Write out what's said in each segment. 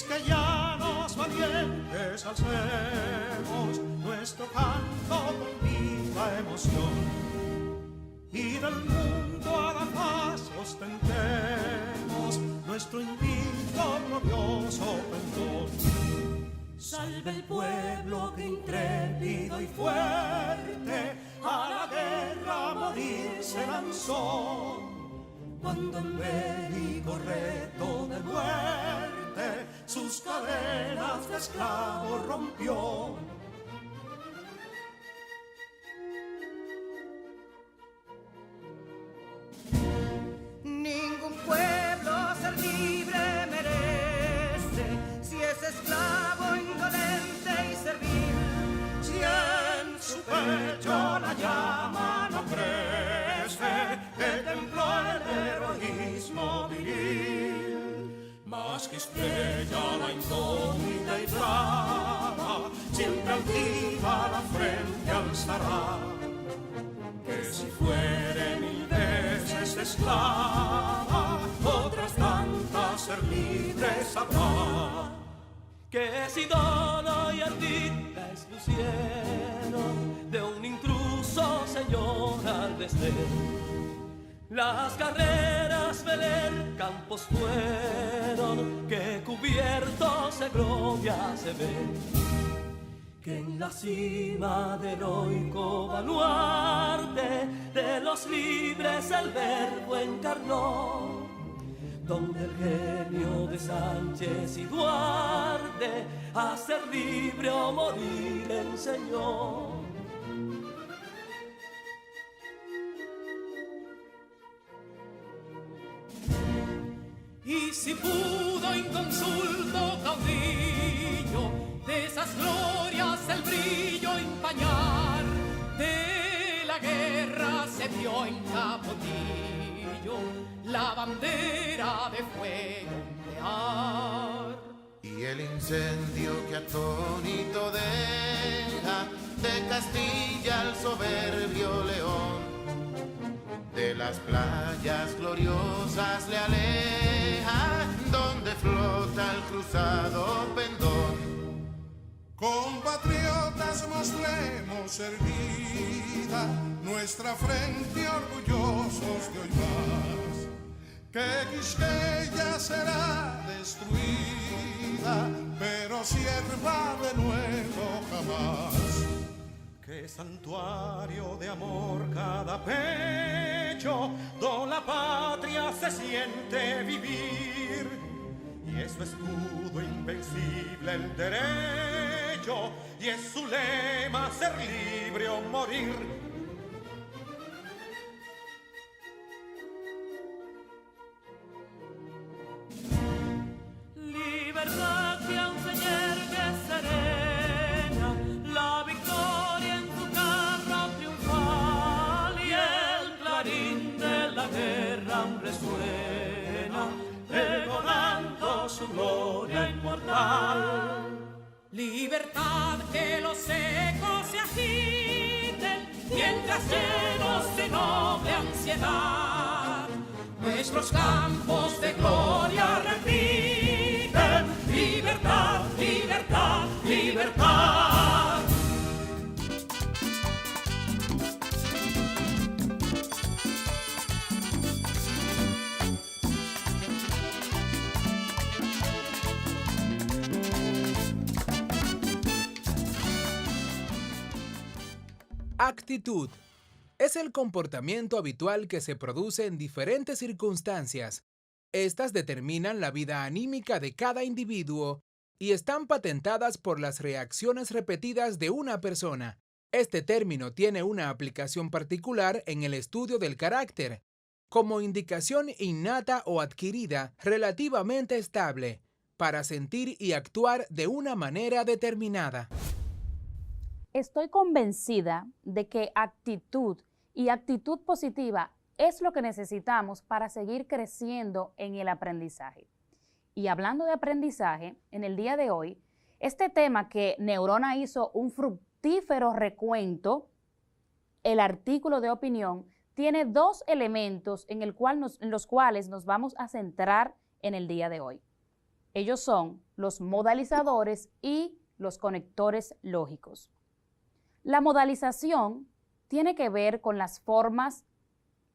quisqueyanos valientes, alcemos nuestro canto con viva emoción. Y del mundo a la paz ostentemos nuestro invicto glorioso pendón. Salve el pueblo que intrépido y fuerte a la guerra a morir se lanzó, cuando en bélico reto de muerte sus cadenas de esclavos rompió. Ningún pueblo ser libre merece si es esclavo, indolente y servil. Si en su pecho la llama no crece, que templó el heroísmo viril. Más que estrella la indómita y brava, siempre altiva la frente alzará. Que si fuere mil veces esclava, otras tantas ser libres habrá. Que si dono y ardita expusieron de un intruso señor al desdén. Las carreras veler campos fueron, que cubiertos de gloria se ven. Que en la cima del heroico baluarte de los libres el verbo encarnó, donde el genio de Sánchez y Duarte a ser libre o morir enseñó. Y si pudo inconsulto caudillo de esas glorias el brillo empañar, de la guerra se vio en Capotillo la bandera de fuego ondear. Y el incendio que atónito deja de Castilla al soberbio león, de las playas gloriosas le aleja, donde flota el cruzado pendón. Compatriotas, mostremos erguida nuestra frente orgullosos de hoy más, que Quisqueya será destruida, pero sierva de nuevo jamás. Que santuario de amor cada pecho, donde la patria se siente vivir, y es su escudo invencible el derecho, y es su lema ser libre o morir. Libertad que aún se yergue serena, la victoria en su carro triunfal, y el clarín de la guerra aún resuena, pregonando su gloria inmortal. Libertad, que los ecos se agiten mientras llenos de noble ansiedad nuestros campos de gloria repiten. Libertad, libertad, libertad. Actitud es el comportamiento habitual que se produce en diferentes circunstancias. Estas determinan la vida anímica de cada individuo y están patentadas por las reacciones repetidas de una persona. Este término tiene una aplicación particular en el estudio del carácter, como indicación innata o adquirida relativamente estable, para sentir y actuar de una manera determinada. Estoy convencida de que actitud y actitud positiva es lo que necesitamos para seguir creciendo en el aprendizaje. Y hablando de aprendizaje, en el día de hoy, este tema que Neurona hizo un fructífero recuento, el artículo de opinión, tiene dos elementos en los cuales nos vamos a centrar en el día de hoy. Ellos son los modalizadores y los conectores lógicos. La modalización tiene que ver con las formas,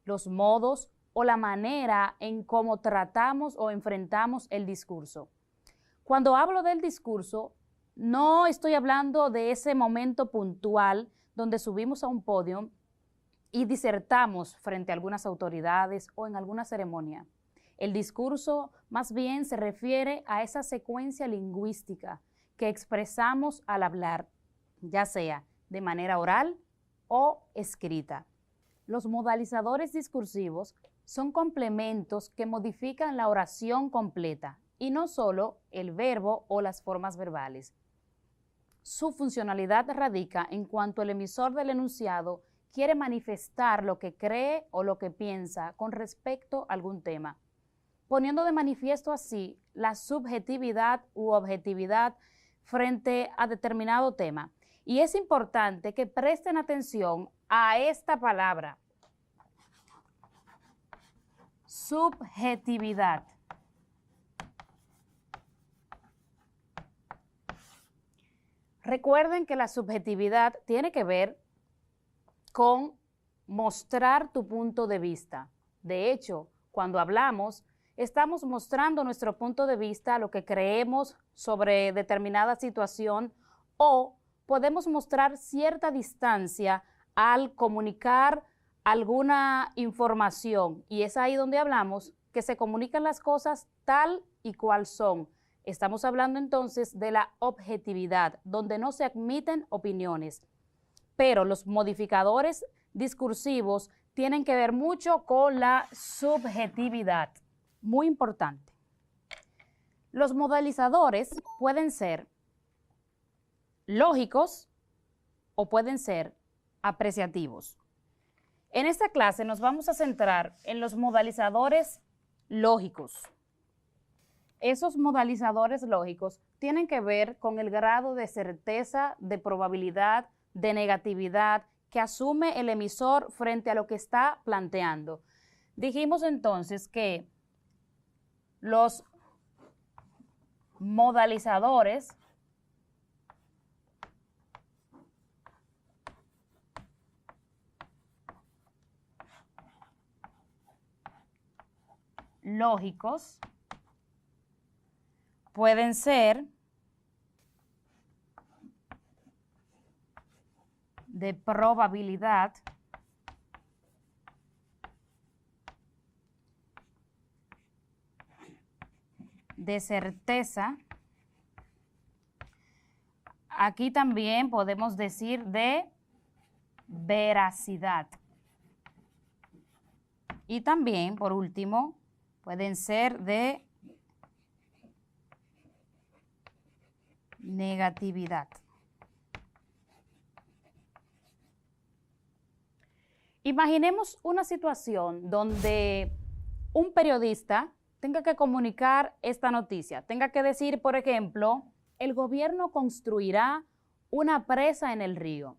los modos o la manera en cómo tratamos o enfrentamos el discurso. Cuando hablo del discurso, no estoy hablando de ese momento puntual donde subimos a un podio y disertamos frente a algunas autoridades o en alguna ceremonia. El discurso más bien se refiere a esa secuencia lingüística que expresamos al hablar, ya sea de manera oral o escrita. Los modalizadores discursivos son complementos que modifican la oración completa y no solo el verbo o las formas verbales. Su funcionalidad radica en cuanto el emisor del enunciado quiere manifestar lo que cree o lo que piensa con respecto a algún tema, poniendo de manifiesto así la subjetividad u objetividad frente a determinado tema. Y es importante que presten atención a esta palabra, subjetividad. Recuerden que la subjetividad tiene que ver con mostrar tu punto de vista. De hecho, cuando hablamos, estamos mostrando nuestro punto de vista, lo que creemos sobre determinada situación, o podemos mostrar cierta distancia al comunicar alguna información. Y es ahí donde hablamos que se comunican las cosas tal y cual son. Estamos hablando entonces de la objetividad, donde no se admiten opiniones. Pero los modificadores discursivos tienen que ver mucho con la subjetividad. Muy importante. Los modalizadores pueden ser lógicos o pueden ser apreciativos. En esta clase nos vamos a centrar en los modalizadores lógicos. Esos modalizadores lógicos tienen que ver con el grado de certeza, de probabilidad, de negatividad que asume el emisor frente a lo que está planteando. Dijimos entonces que los modalizadores lógicos pueden ser de probabilidad, de certeza. Aquí también podemos decir de veracidad. Y también, por último, pueden ser de negatividad. Imaginemos una situación donde un periodista tenga que comunicar esta noticia, tenga que decir, por ejemplo, el gobierno construirá una presa en el río.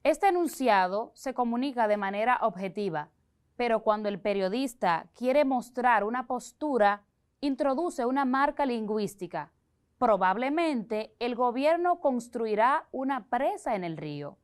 Este enunciado se comunica de manera objetiva, pero cuando el periodista quiere mostrar una postura, introduce una marca lingüística. Probablemente el gobierno construirá una presa en el río.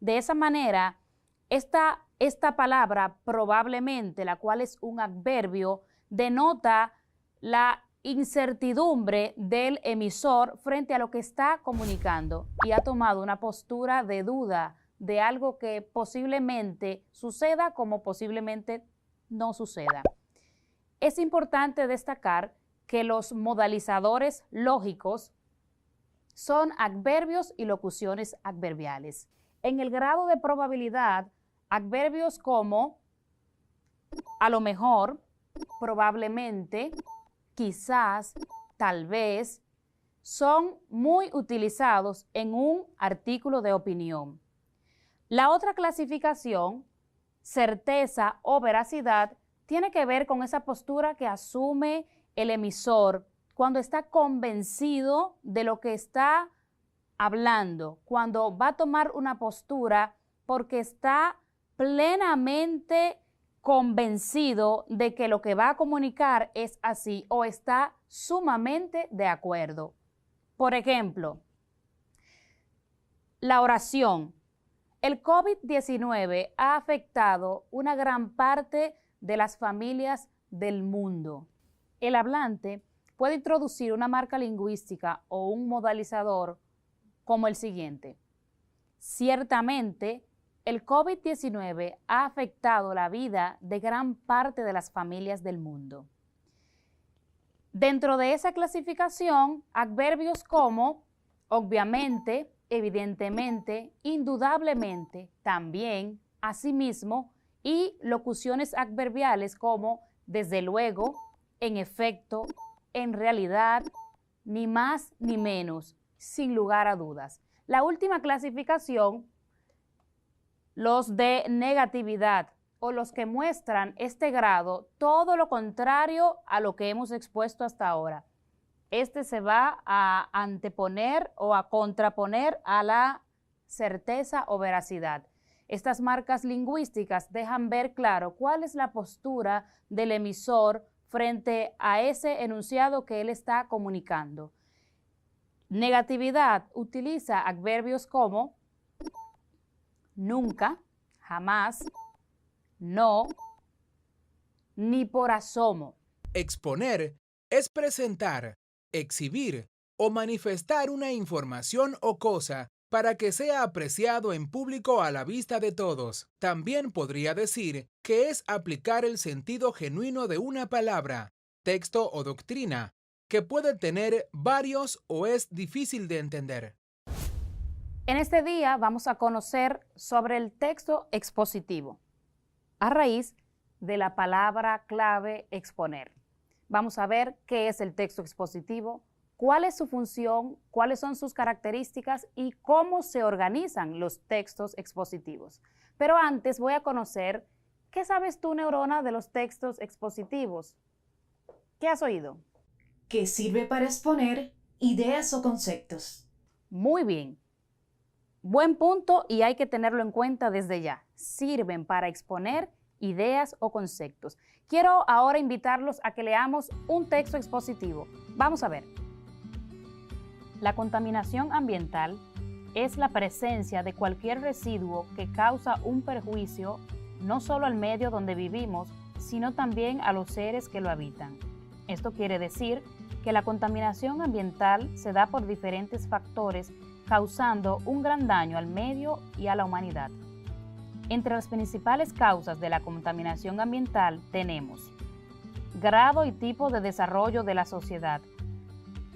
De esa manera, esta palabra probablemente, la cual es un adverbio, denota la incertidumbre del emisor frente a lo que está comunicando y ha tomado una postura de duda de algo que posiblemente suceda como posiblemente no suceda. Es importante destacar que los modalizadores lógicos son adverbios y locuciones adverbiales. En el grado de probabilidad, adverbios como a lo mejor, probablemente, quizás, tal vez, son muy utilizados en un artículo de opinión. La otra clasificación, certeza o veracidad, tiene que ver con esa postura que asume el emisor cuando está convencido de lo que está hablando, cuando va a tomar una postura porque está plenamente convencido de que lo que va a comunicar es así o está sumamente de acuerdo. Por ejemplo, la oración. El COVID-19 ha afectado una gran parte de las familias del mundo. El hablante puede introducir una marca lingüística o un modalizador como el siguiente. Ciertamente, el COVID-19 ha afectado la vida de gran parte de las familias del mundo. Dentro de esa clasificación, adverbios como obviamente, evidentemente, indudablemente, también, asimismo, y locuciones adverbiales como desde luego, en efecto, en realidad, ni más ni menos, sin lugar a dudas. La última clasificación, los de negatividad o los que muestran este grado, todo lo contrario a lo que hemos expuesto hasta ahora. Este se va a anteponer o a contraponer a la certeza o veracidad. Estas marcas lingüísticas dejan ver claro cuál es la postura del emisor frente a ese enunciado que él está comunicando. Negatividad utiliza adverbios como nunca, jamás, no, ni por asomo. Exponer es presentar, exhibir o manifestar una información o cosa para que sea apreciado en público a la vista de todos. También podría decir que es aplicar el sentido genuino de una palabra, texto o doctrina, que puede tener varios o es difícil de entender. En este día vamos a conocer sobre el texto expositivo, a raíz de la palabra clave exponer. Vamos a ver qué es el texto expositivo, cuál es su función, cuáles son sus características y cómo se organizan los textos expositivos. Pero antes voy a conocer, ¿qué sabes tú, Neurona, de los textos expositivos? ¿Qué has oído? Que sirve para exponer ideas o conceptos. Muy bien. Buen punto y hay que tenerlo en cuenta desde ya. Sirven para exponer ideas o conceptos. Quiero ahora invitarlos a que leamos un texto expositivo. Vamos a ver. La contaminación ambiental es la presencia de cualquier residuo que causa un perjuicio no solo al medio donde vivimos, sino también a los seres que lo habitan. Esto quiere decir que la contaminación ambiental se da por diferentes factores, causando un gran daño al medio y a la humanidad. Entre las principales causas de la contaminación ambiental tenemos grado y tipo de desarrollo de la sociedad.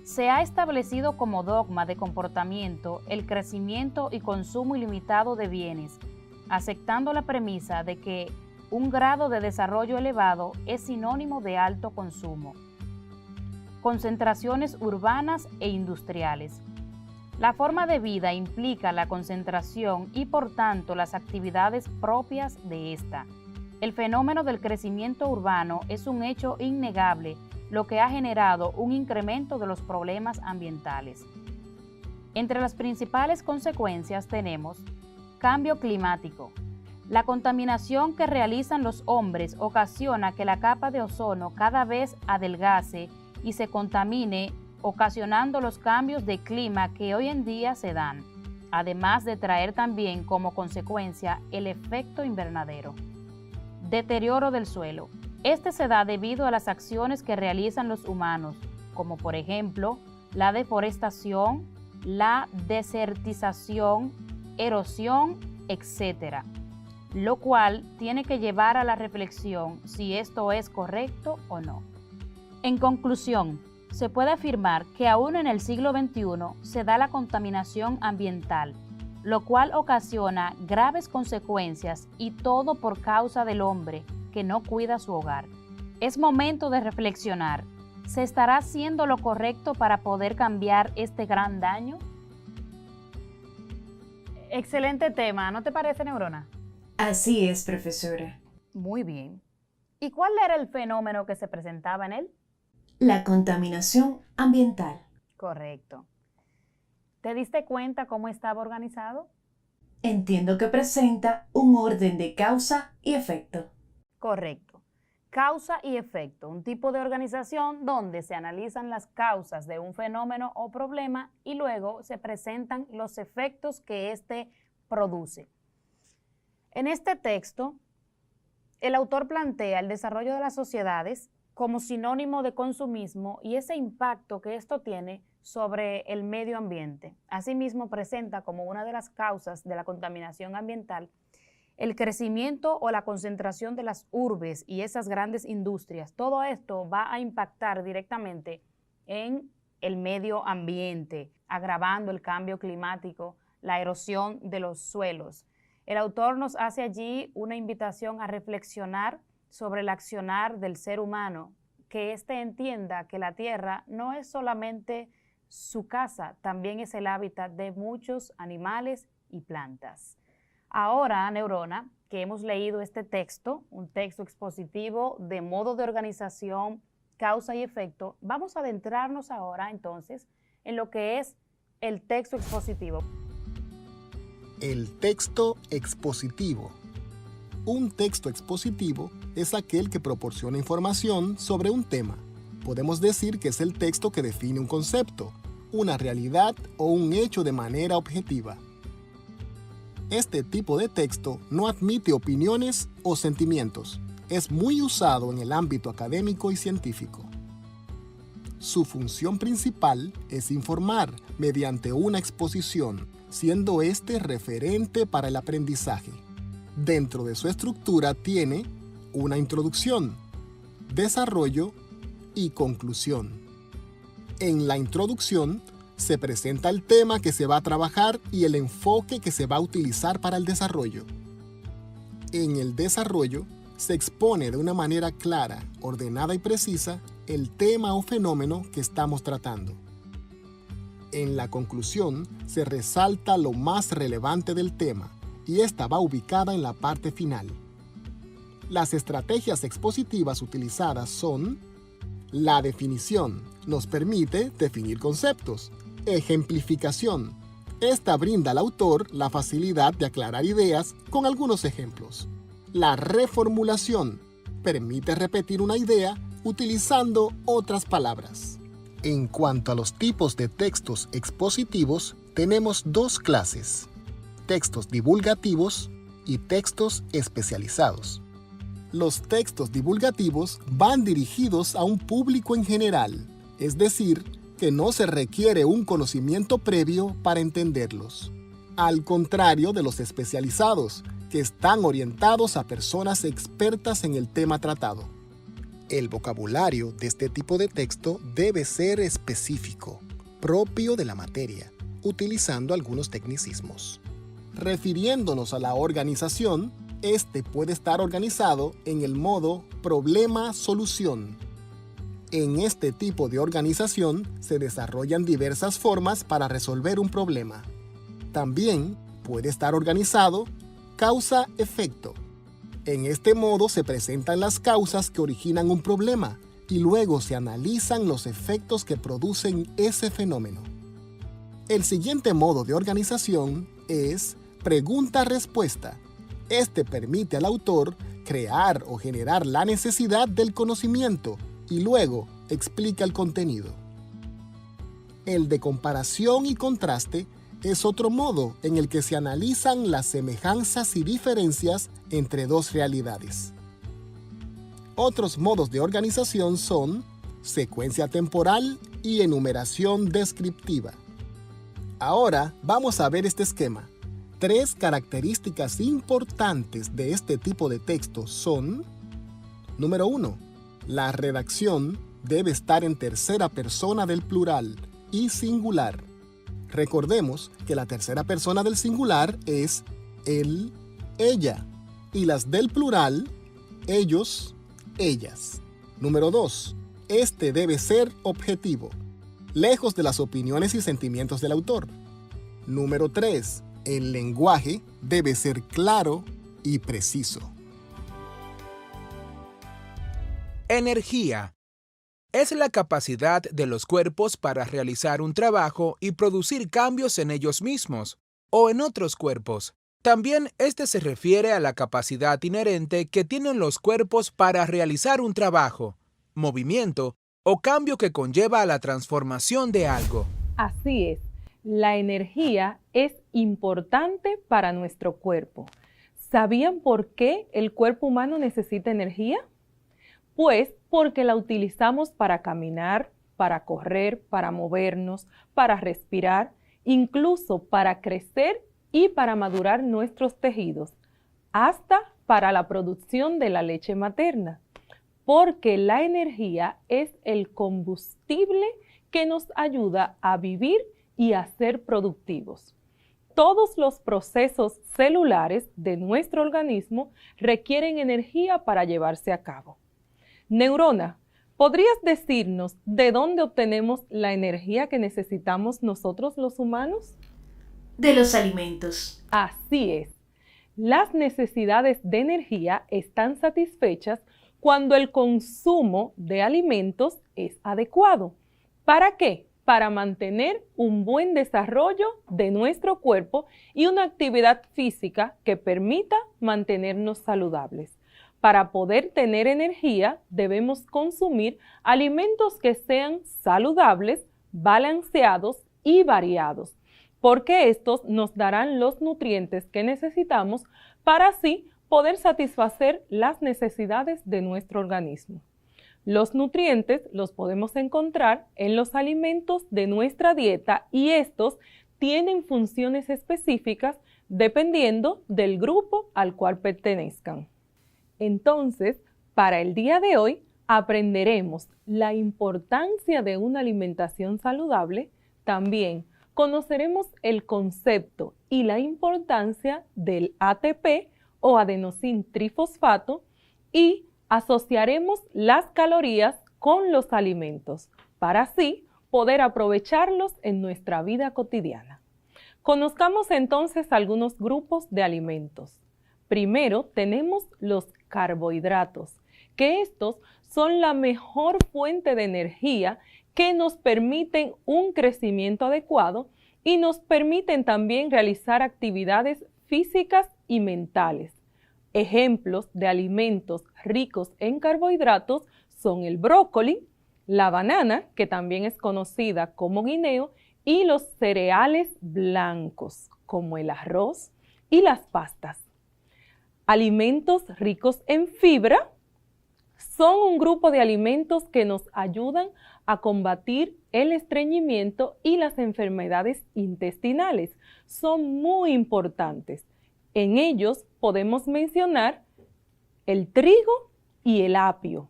Se ha establecido como dogma de comportamiento el crecimiento y consumo ilimitado de bienes, aceptando la premisa de que un grado de desarrollo elevado es sinónimo de alto consumo. Concentraciones urbanas e industriales. La forma de vida implica la concentración y por tanto las actividades propias de esta. El fenómeno del crecimiento urbano es un hecho innegable, lo que ha generado un incremento de los problemas ambientales. Entre las principales consecuencias tenemos cambio climático. La contaminación que realizan los hombres ocasiona que la capa de ozono cada vez adelgace y se contamine, ocasionando los cambios de clima que hoy en día se dan, además de traer también como consecuencia el efecto invernadero. Deterioro del suelo. Este se da debido a las acciones que realizan los humanos, como por ejemplo la deforestación, la desertización, erosión, etc., lo cual tiene que llevar a la reflexión si esto es correcto o no. En conclusión, se puede afirmar que aún en el siglo XXI se da la contaminación ambiental, lo cual ocasiona graves consecuencias y todo por causa del hombre que no cuida su hogar. Es momento de reflexionar. ¿Se estará haciendo lo correcto para poder cambiar este gran daño? Excelente tema, ¿no te parece, Neurona? Así es, profesora. Muy bien. ¿Y cuál era el fenómeno que se presentaba en él? La contaminación ambiental. Correcto. ¿Te diste cuenta cómo estaba organizado? Entiendo que presenta un orden de causa y efecto. Correcto. causa y efecto, un tipo de organización donde se analizan las causas de un fenómeno o problema y luego se presentan los efectos que éste produce. En este texto, el autor plantea el desarrollo de las sociedades como sinónimo de consumismo y ese impacto que esto tiene sobre el medio ambiente. Asimismo, presenta como una de las causas de la contaminación ambiental el crecimiento o la concentración de las urbes y esas grandes industrias. Todo esto va a impactar directamente en el medio ambiente, agravando el cambio climático, la erosión de los suelos. El autor nos hace allí una invitación a reflexionar sobre el accionar del ser humano, que éste entienda que la tierra no es solamente su casa, también es el hábitat de muchos animales y plantas. Ahora, Neurona, que hemos leído este texto, un texto expositivo de modo de organización, causa y efecto, vamos a adentrarnos ahora entonces en lo que es el texto expositivo. El texto expositivo. Un texto expositivo es aquel que proporciona información sobre un tema. Podemos decir que es el texto que define un concepto, una realidad o un hecho de manera objetiva. Este tipo de texto no admite opiniones o sentimientos. Es muy usado en el ámbito académico y científico. Su función principal es informar mediante una exposición, siendo este referente para el aprendizaje. Dentro de su estructura tiene una introducción, desarrollo y conclusión. En la introducción se presenta el tema que se va a trabajar y el enfoque que se va a utilizar para el desarrollo. En el desarrollo se expone de una manera clara, ordenada y precisa el tema o fenómeno que estamos tratando. En la conclusión se resalta lo más relevante del tema y esta va ubicada en la parte final. Las estrategias expositivas utilizadas son: la definición, nos permite definir conceptos. Ejemplificación, esta brinda al autor la facilidad de aclarar ideas con algunos ejemplos. La reformulación, permite repetir una idea utilizando otras palabras. En cuanto a los tipos de textos expositivos, tenemos dos clases: textos divulgativos y textos especializados. Los textos divulgativos van dirigidos a un público en general, es decir, que no se requiere un conocimiento previo para entenderlos. Al contrario de los especializados, que están orientados a personas expertas en el tema tratado. El vocabulario de este tipo de texto debe ser específico, propio de la materia, utilizando algunos tecnicismos. Refiriéndonos a la organización, este puede estar organizado en el modo problema-solución. En este tipo de organización se desarrollan diversas formas para resolver un problema. También puede estar organizado causa-efecto. En este modo se presentan las causas que originan un problema y luego se analizan los efectos que producen ese fenómeno. El siguiente modo de organización es pregunta-respuesta. Este permite al autor crear o generar la necesidad del conocimiento y luego explica el contenido. El de comparación y contraste es otro modo en el que se analizan las semejanzas y diferencias entre dos realidades. Otros modos de organización son secuencia temporal y enumeración descriptiva. Ahora vamos a ver este esquema. Tres características importantes de este tipo de texto son: número 1. La redacción debe estar en tercera persona del plural y singular. Recordemos que la tercera persona del singular es él, ella, y las del plural, ellos, ellas. Número 2. Este debe ser objetivo, lejos de las opiniones y sentimientos del autor. Número 3. El lenguaje debe ser claro y preciso. Energía. Es la capacidad de los cuerpos para realizar un trabajo y producir cambios en ellos mismos o en otros cuerpos, También este se refiere a la capacidad inherente que tienen los cuerpos para realizar un trabajo, movimiento o cambio que conlleva a la transformación de algo. Así es, la energía es importante para nuestro cuerpo. ¿Sabían por qué el cuerpo humano necesita energía? Pues porque la utilizamos para caminar, para correr, para movernos, para respirar, incluso para crecer y para madurar nuestros tejidos, hasta para la producción de la leche materna, porque la energía es el combustible que nos ayuda a vivir y a ser productivos. Todos los procesos celulares de nuestro organismo requieren energía para llevarse a cabo. Neurona, ¿podrías decirnos de dónde obtenemos la energía que necesitamos nosotros los humanos? De los alimentos. Así es. Las necesidades de energía están satisfechas cuando el consumo de alimentos es adecuado. ¿Para qué? Para mantener un buen desarrollo de nuestro cuerpo y una actividad física que permita mantenernos saludables. Para poder tener energía, debemos consumir alimentos que sean saludables, balanceados y variados, porque estos nos darán los nutrientes que necesitamos para así poder satisfacer las necesidades de nuestro organismo. Los nutrientes los podemos encontrar en los alimentos de nuestra dieta y estos tienen funciones específicas dependiendo del grupo al cual pertenezcan. Entonces, para el día de hoy aprenderemos la importancia de una alimentación saludable. También conoceremos el concepto y la importancia del ATP o adenosín trifosfato y asociaremos las calorías con los alimentos para así poder aprovecharlos en nuestra vida cotidiana. Conozcamos entonces algunos grupos de alimentos. Primero tenemos los carbohidratos, que estos son la mejor fuente de energía que nos permiten un crecimiento adecuado y nos permiten también realizar actividades físicas y mentales. Ejemplos de alimentos ricos en carbohidratos son el brócoli, la banana, que también es conocida como guineo, y los cereales blancos, como el arroz y las pastas. Alimentos ricos en fibra son un grupo de alimentos que nos ayudan a combatir el estreñimiento y las enfermedades intestinales. Son muy importantes. En ellos podemos mencionar el trigo y el apio.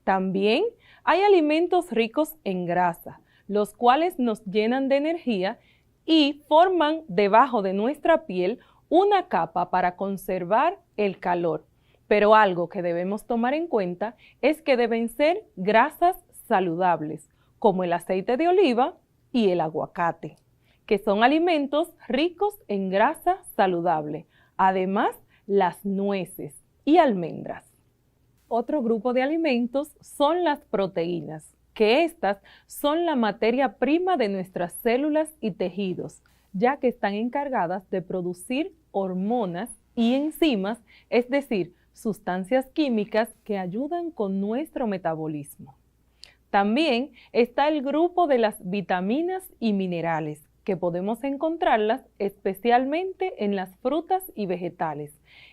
También hay alimentos ricos en grasa, los cuales nos llenan de energía y forman debajo de nuestra piel una capa para conservar el calor. Pero algo que debemos tomar en cuenta es que deben ser grasas saludables, como el aceite de oliva y el aguacate, que son alimentos ricos en grasa saludable. Además, las nueces y almendras. Otro grupo de alimentos son las proteínas, que estas son la materia prima de nuestras células y tejidos, ya que están encargadas de producir hormonas y enzimas, es decir, sustancias químicas que ayudan con nuestro metabolismo. También está el grupo de las vitaminas y minerales, que podemos encontrarlas especialmente en las frutas y vegetales.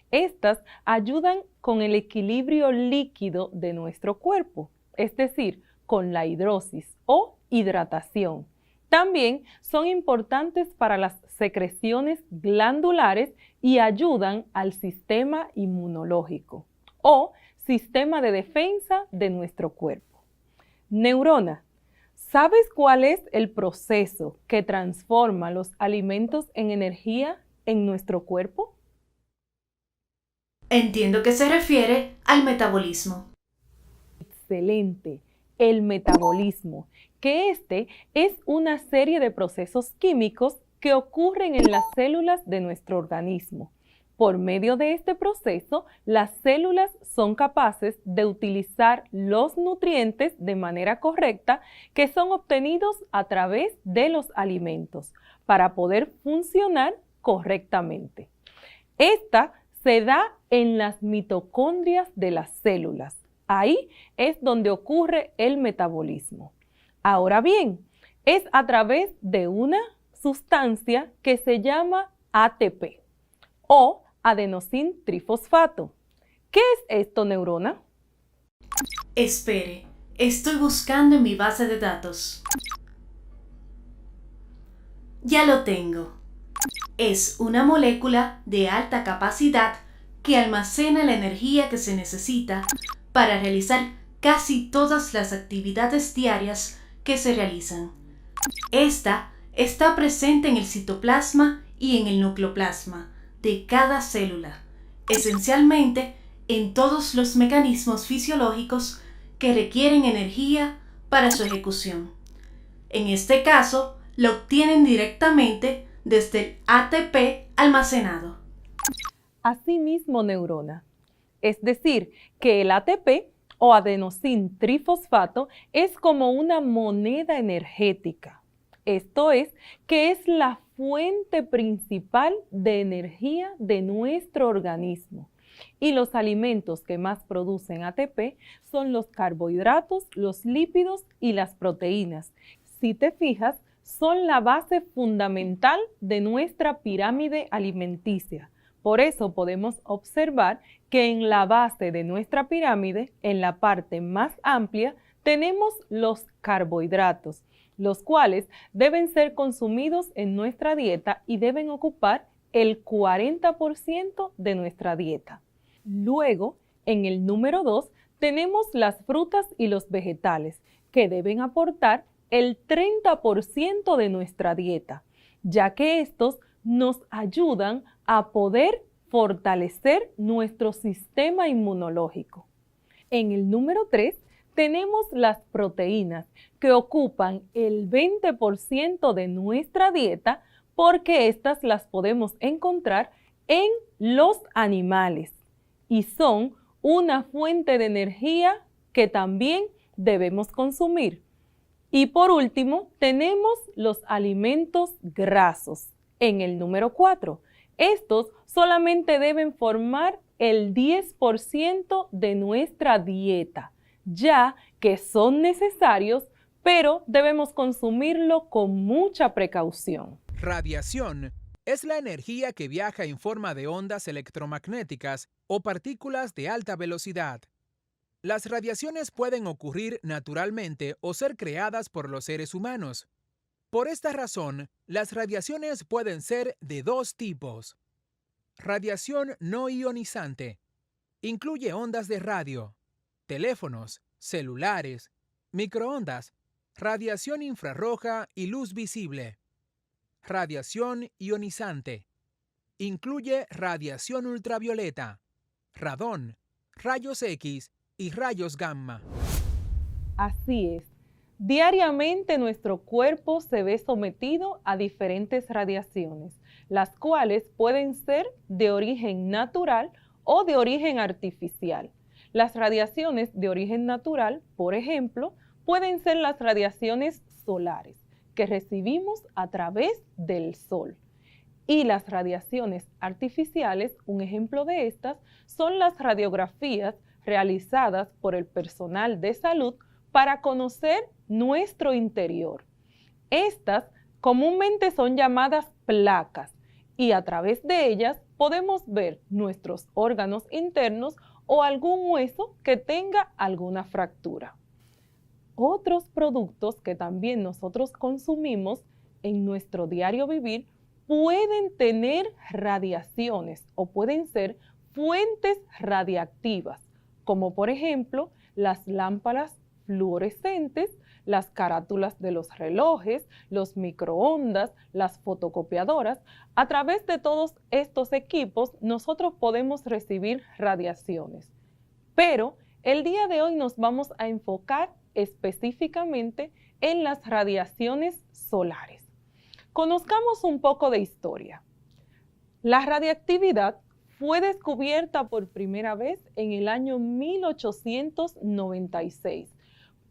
Estas ayudan con el equilibrio líquido de nuestro cuerpo, es decir, con la hidrosis o hidratación. También son importantes para las secreciones glandulares y ayudan al sistema inmunológico o sistema de defensa de nuestro cuerpo. Neurona, ¿sabes cuál es el proceso que transforma los alimentos en energía en nuestro cuerpo? Entiendo que se refiere al metabolismo. Excelente, el metabolismo, que este es una serie de procesos químicos que ocurren en las células de nuestro organismo. Por medio de este proceso, las células son capaces de utilizar los nutrientes de manera correcta que son obtenidos a través de los alimentos para poder funcionar correctamente. Esta se da en las mitocondrias de las células. Ahí es donde ocurre el metabolismo. Ahora bien, es a través de una sustancia que se llama ATP o adenosín trifosfato. ¿Qué es esto, neurona? Espere, estoy buscando en mi base de datos. Ya lo tengo. Es una molécula de alta capacidad que almacena la energía que se necesita para realizar casi todas las actividades diarias que se realizan. Esta está presente en el citoplasma y en el nucleoplasma de cada célula, esencialmente en todos los mecanismos fisiológicos que requieren energía para su ejecución. En este caso, lo obtienen directamente desde el ATP almacenado. Asimismo, neurona. Es decir, que el ATP o adenosín trifosfato es como una moneda energética. Esto es, que es la fuente principal de energía de nuestro organismo. Y los alimentos que más producen ATP son los carbohidratos, los lípidos y las proteínas. Si te fijas, son la base fundamental de nuestra pirámide alimenticia. Por eso podemos observar que en la base de nuestra pirámide, en la parte más amplia, tenemos los carbohidratos, los cuales deben ser consumidos en nuestra dieta y deben ocupar el 40% de nuestra dieta. Luego, en el número 2, tenemos las frutas y los vegetales, que deben aportar el 30% de nuestra dieta, ya que estos nos ayudan a poder fortalecer nuestro sistema inmunológico. En el número 3 tenemos las proteínas, que ocupan el 20% de nuestra dieta, porque estas las podemos encontrar en los animales y son una fuente de energía que también debemos consumir. Y por último, tenemos los alimentos grasos en el número 4. Estos solamente deben formar el 10% de nuestra dieta, ya que son necesarios, pero debemos consumirlo con mucha precaución. Radiación es la energía que viaja en forma de ondas electromagnéticas o partículas de alta velocidad. Las radiaciones pueden ocurrir naturalmente o ser creadas por los seres humanos. Por esta razón, las radiaciones pueden ser de dos tipos. Radiación no ionizante. Incluye ondas de radio, teléfonos, celulares, microondas, radiación infrarroja y luz visible. Radiación ionizante. Incluye radiación ultravioleta, radón, rayos X y rayos gamma. Así es. Diariamente nuestro cuerpo se ve sometido a diferentes radiaciones, las cuales pueden ser de origen natural o de origen artificial. Las radiaciones de origen natural, por ejemplo, pueden ser las radiaciones solares que recibimos a través del sol. Y las radiaciones artificiales, un ejemplo de estas, son las radiografías realizadas por el personal de salud para conocer nuestro interior. Estas comúnmente son llamadas placas y a través de ellas podemos ver nuestros órganos internos o algún hueso que tenga alguna fractura. Otros productos que también nosotros consumimos en nuestro diario vivir pueden tener radiaciones o pueden ser fuentes radiactivas, como por ejemplo las lámparas fluorescentes, las carátulas de los relojes, los microondas, las fotocopiadoras. A través de todos estos equipos nosotros podemos recibir radiaciones. Pero el día de hoy nos vamos a enfocar específicamente en las radiaciones solares. Conozcamos un poco de historia. La radiactividad fue descubierta por primera vez en el año 1896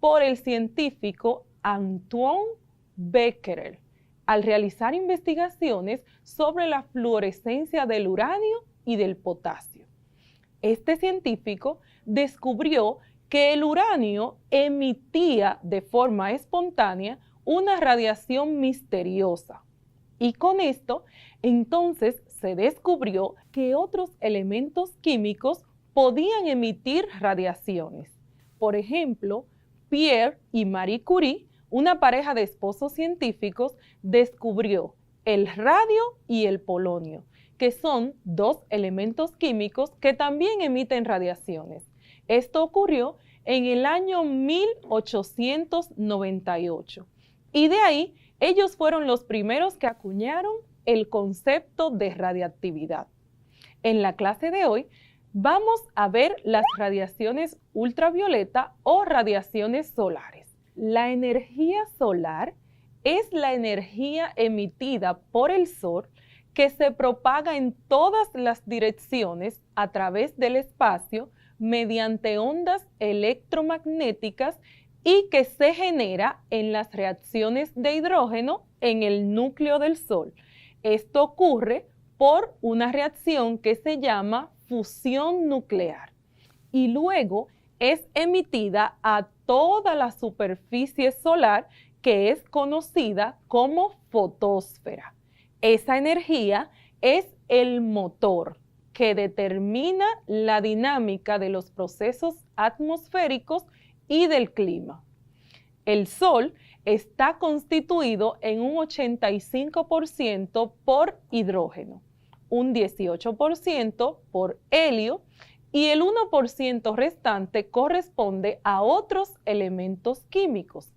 por el científico Antoine Becquerel al realizar investigaciones sobre la fluorescencia del uranio y del potasio. Este científico descubrió que el uranio emitía de forma espontánea una radiación misteriosa. Y con esto, entonces se descubrió que otros elementos químicos podían emitir radiaciones. Por ejemplo, Pierre y Marie Curie, una pareja de esposos científicos, descubrió el radio y el polonio, que son dos elementos químicos que también emiten radiaciones. Esto ocurrió en el año 1898 y de ahí ellos fueron los primeros que acuñaron el concepto de radiactividad. En la clase de hoy vamos a ver las radiaciones ultravioleta o radiaciones solares. La energía solar es la energía emitida por el Sol que se propaga en todas las direcciones a través del espacio mediante ondas electromagnéticas y que se genera en las reacciones de hidrógeno en el núcleo del Sol. Esto ocurre por una reacción que se llama fusión nuclear y luego es emitida a toda la superficie solar que es conocida como fotosfera. Esa energía es el motor que determina la dinámica de los procesos atmosféricos y del clima. El Sol está constituido en un 85% por hidrógeno, un 18% por helio y el 1% restante corresponde a otros elementos químicos.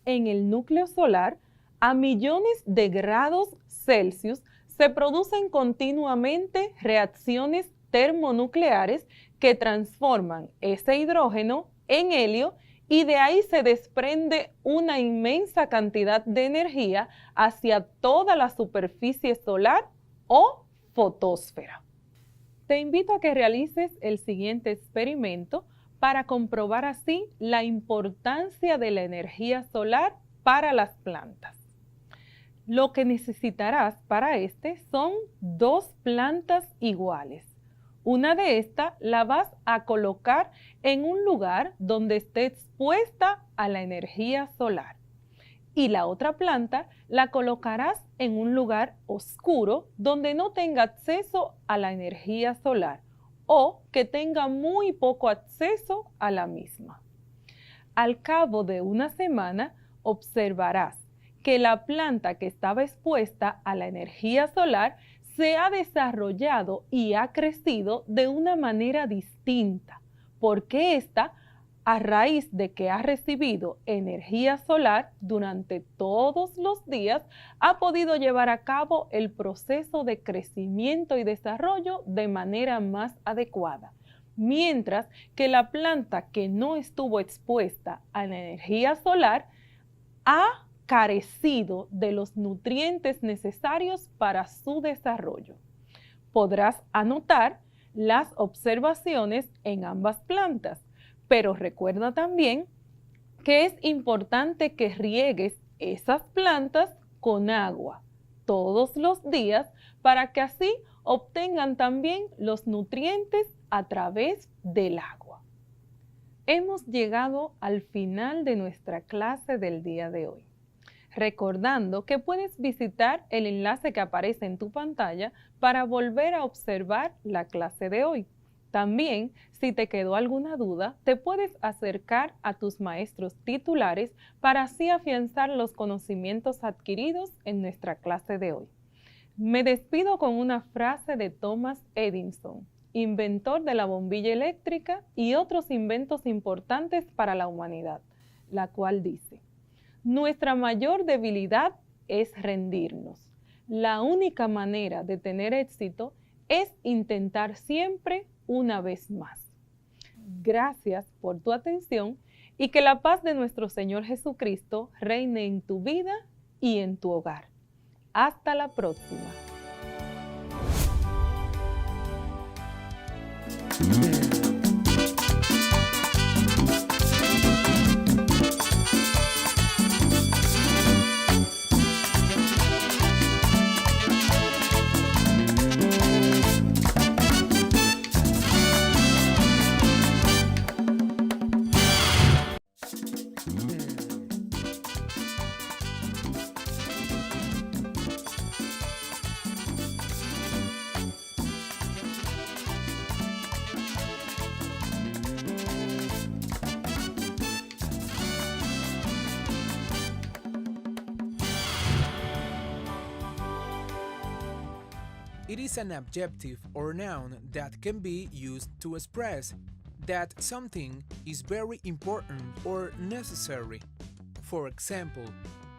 En el núcleo solar, a millones de grados Celsius, se producen continuamente reacciones termonucleares que transforman ese hidrógeno en helio y de ahí se desprende una inmensa cantidad de energía hacia toda la superficie solar o fotosfera. Te invito a que realices el siguiente experimento para comprobar así la importancia de la energía solar para las plantas. Lo que necesitarás para este son dos plantas iguales. Una de estas la vas a colocar en un lugar donde esté expuesta a la energía solar. Y la otra planta la colocarás en un lugar oscuro donde no tenga acceso a la energía solar o que tenga muy poco acceso a la misma. Al cabo de una semana observarás que la planta que estaba expuesta a la energía solar se ha desarrollado y ha crecido de una manera distinta, porque ésta, a raíz de que ha recibido energía solar durante todos los días, ha podido llevar a cabo el proceso de crecimiento y desarrollo de manera más adecuada, mientras que la planta que no estuvo expuesta a la energía solar ha carecido de los nutrientes necesarios para su desarrollo. Podrás anotar las observaciones en ambas plantas, pero recuerda también que es importante que riegues esas plantas con agua todos los días para que así obtengan también los nutrientes a través del agua. Hemos llegado al final de nuestra clase del día de hoy. Recordando que puedes visitar el enlace que aparece en tu pantalla para volver a observar la clase de hoy. También, si te quedó alguna duda, te puedes acercar a tus maestros titulares para así afianzar los conocimientos adquiridos en nuestra clase de hoy. Me despido con una frase de Thomas Edison, inventor de la bombilla eléctrica y otros inventos importantes para la humanidad, la cual dice: nuestra mayor debilidad es rendirnos. La única manera de tener éxito es intentar siempre una vez más. Gracias por tu atención y que la paz de nuestro Señor Jesucristo reine en tu vida y en tu hogar. Hasta la próxima. is an adjective or noun that can be used to express that something is very important or necessary. For example,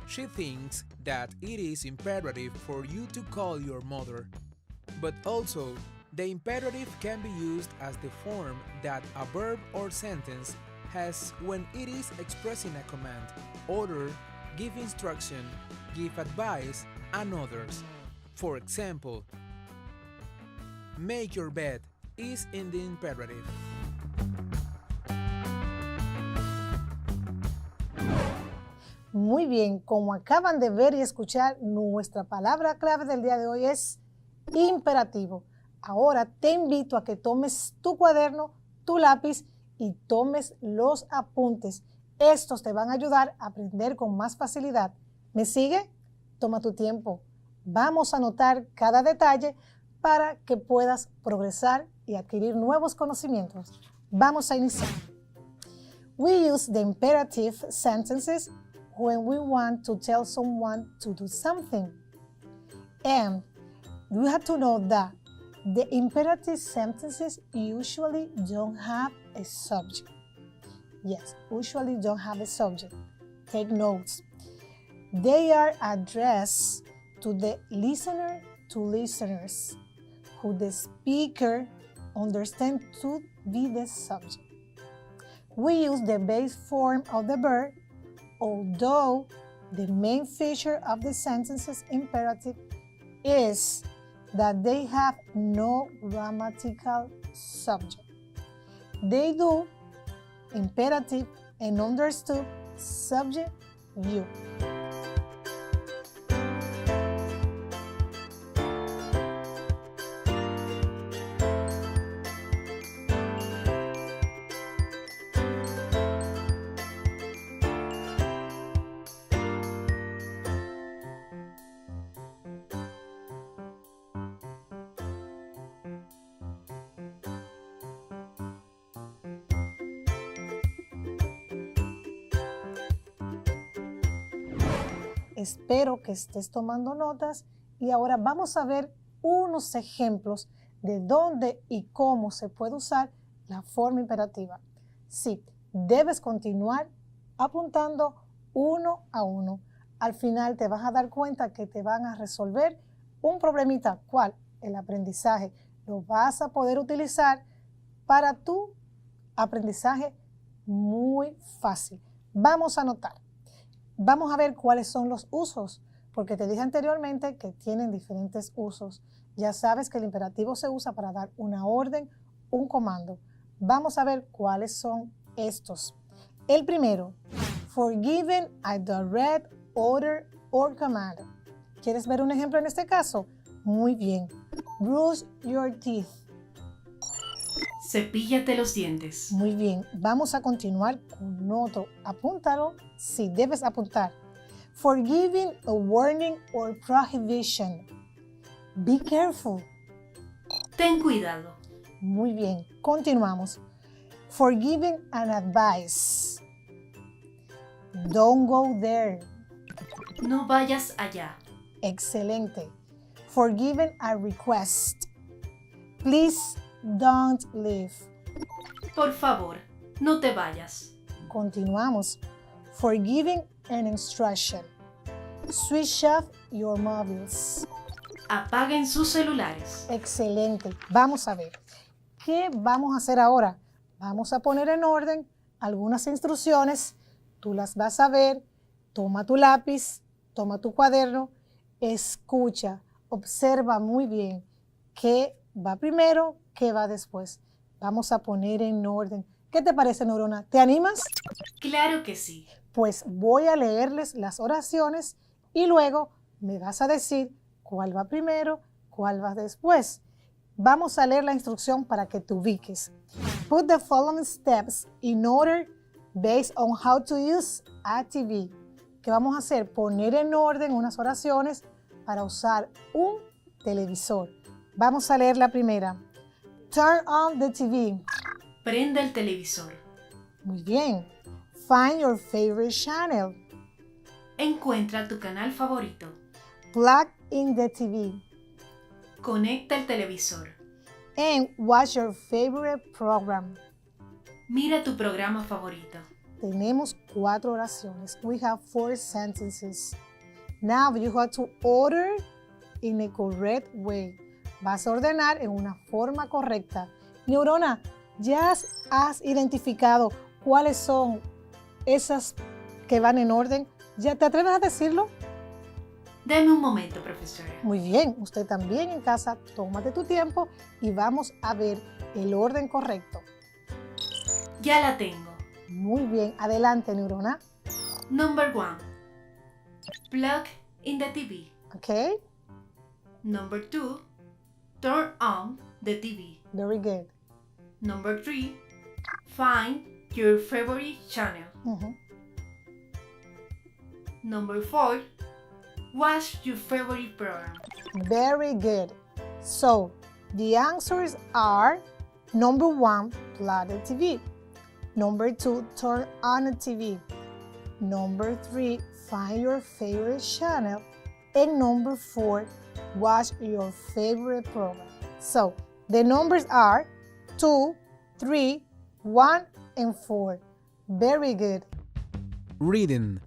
she thinks that it is imperative for you to call your mother. But also, the imperative can be used as the form that a verb or sentence has when it is expressing a command, order, give instruction, give advice, and others. For example, make your bed is in the imperative. Muy bien, como acaban de ver y escuchar, nuestra palabra clave del día de hoy es imperativo. Ahora te invito a que tomes tu cuaderno, tu lápiz y tomes los apuntes. Estos te van a ayudar a aprender con más facilidad. ¿Me sigue? Toma tu tiempo. Vamos a anotar cada detalle para que puedas progresar y adquirir nuevos conocimientos. Vamos a iniciar. We use the imperative sentences when we want to tell someone to do something. And you have to know that the imperative sentences usually don't have a subject. Yes, usually don't have a subject. Take notes. They are addressed to the listener, to listeners, who the speaker understands to be the subject. We use the base form of the verb, although the main feature of the sentence's imperative is that they have no grammatical subject. They do imperative and understood subject view. Espero que estés tomando notas y ahora vamos a ver unos ejemplos de dónde y cómo se puede usar la forma imperativa. Sí, debes continuar apuntando uno a uno. Al final te vas a dar cuenta que te van a resolver un problemita. ¿Cuál? El aprendizaje. Lo vas a poder utilizar para tu aprendizaje muy fácil. Vamos a anotar. Vamos a ver cuáles son los usos, porque te dije anteriormente que tienen diferentes usos. Ya sabes que el imperativo se usa para dar una orden, un comando. Vamos a ver cuáles son estos. El primero, for giving a direct order or command. ¿Quieres ver un ejemplo en este caso? Muy bien. Brush your teeth. Cepíllate los dientes. Muy bien, vamos a continuar con otro. Apúntalo si debes apuntar. For giving a warning or prohibition. Be careful. Ten cuidado. Muy bien, continuamos. For giving an advice. Don't go there. No vayas allá. Excelente. For giving a request. Please don't leave. Por favor, no te vayas. Continuamos. For giving an instruction. Switch off your mobiles. Apaguen sus celulares. Excelente. Vamos a ver. ¿Qué vamos a hacer ahora? Vamos a poner en orden algunas instrucciones. Tú las vas a ver. Toma tu lápiz, toma tu cuaderno, escucha, observa muy bien qué va primero, qué va después. Vamos a poner en orden. ¿Qué te parece, Neurona? ¿Te animas? Claro que sí. Pues voy a leerles las oraciones y luego me vas a decir cuál va primero, cuál va después. Vamos a leer la instrucción para que te ubiques. Put the following steps in order based on how to use a TV. ¿Qué vamos a hacer? Poner en orden unas oraciones para usar un televisor. Vamos a leer la primera. Turn on the TV. Prende el televisor. Muy bien. Find your favorite channel. Encuentra tu canal favorito. Plug in the TV. Conecta el televisor. And watch your favorite program. Mira tu programa favorito. Tenemos 4 oraciones. We have 4 sentences. Now you have to order in a correct way. Vas a ordenar en una forma correcta. Neurona, ¿ya has identificado cuáles son esas que van en orden? ¿Ya te atreves a decirlo? Deme un momento, profesora. Muy bien, usted también en casa, tómate tu tiempo y vamos a ver el orden correcto. Ya la tengo. Muy bien, adelante, Neurona. Number 1. Plug in the TV. Okay, Number 2. Turn on the TV. very good. Number 3. Find your favorite channel. Mhm. Number 4. Watch your favorite program. Very good. So, the answers are number 1, plug the TV. Number 2, turn on the TV. Number 3, find your favorite channel. And number 4, watch your favorite program. So, the numbers are 2, 3, 1, and 4. Very good. Reading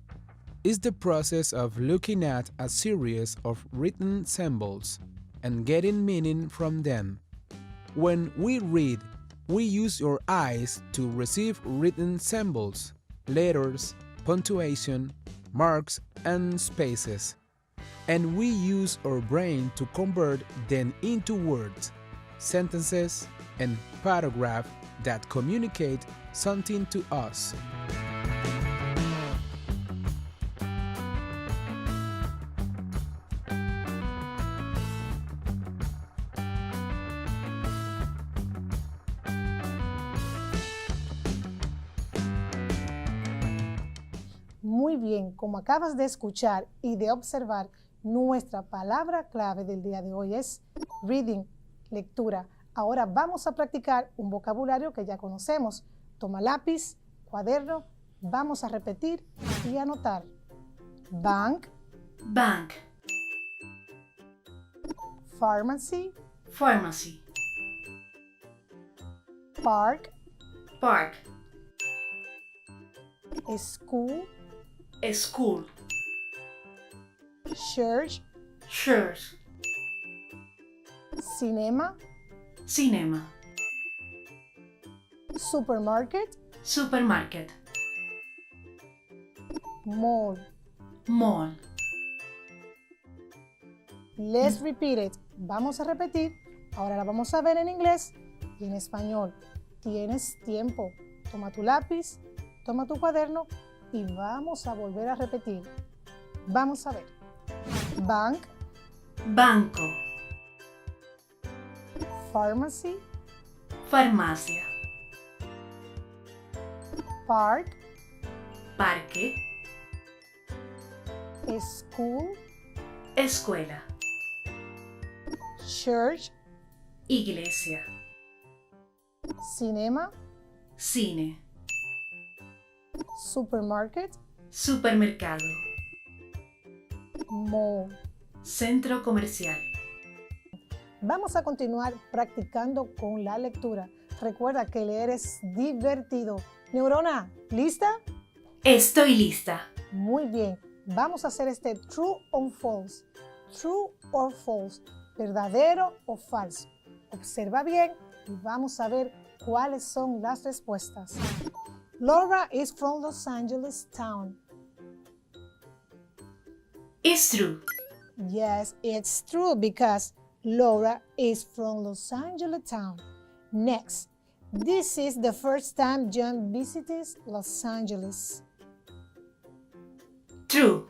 is the process of looking at a series of written symbols and getting meaning from them. When we read, we use our eyes to receive written symbols, letters, punctuation, marks, and spaces. And we use our brain to convert them into words, sentences, and paragraphs that communicate something to us. Muy bien, como acabas de escuchar y de observar, nuestra palabra clave del día de hoy es reading, lectura. Ahora vamos a practicar un vocabulario que ya conocemos. Toma lápiz, cuaderno, vamos a repetir y anotar. Bank, Bank. pharmacy, Pharmacy. park, Park. school, School. church, Church. cinema, Cinema. supermarket, Supermarket. mall. Mall. Let's repeat it. Vamos a repetir. Ahora la vamos a ver en inglés y en español. Tienes tiempo. Toma tu lápiz, toma tu cuaderno y vamos a volver a repetir. Vamos a ver. Bank, Banco. pharmacy, Farmacia. park, Parque. school, Escuela. church, Iglesia. cinema, Cine. supermarket, Supermercado. mall. Centro comercial. Vamos a continuar practicando con la lectura. Recuerda que leer es divertido. Neurona, ¿lista? Estoy lista. Muy bien. Vamos a hacer este true or false. True or false. ¿Verdadero o falso? Observa bien y vamos a ver cuáles son las respuestas. Laura is from Los Angeles town. It's true. Yes, it's true because Laura is from Los Angeles town. Next, this is the first time John visits Los Angeles. True.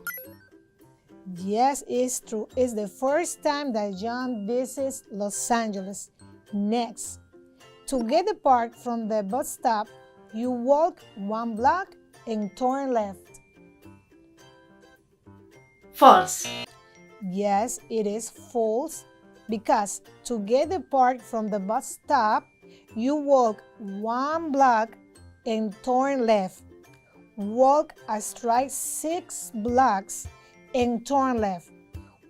Yes, it's true. It's the first time that John visits Los Angeles. Next, to get the park from the bus stop, you walk 1 block and turn left. False. Yes, it is false because to get the park from the bus stop, you walk 1 block and turn left. Walk a straight 6 blocks and turn left.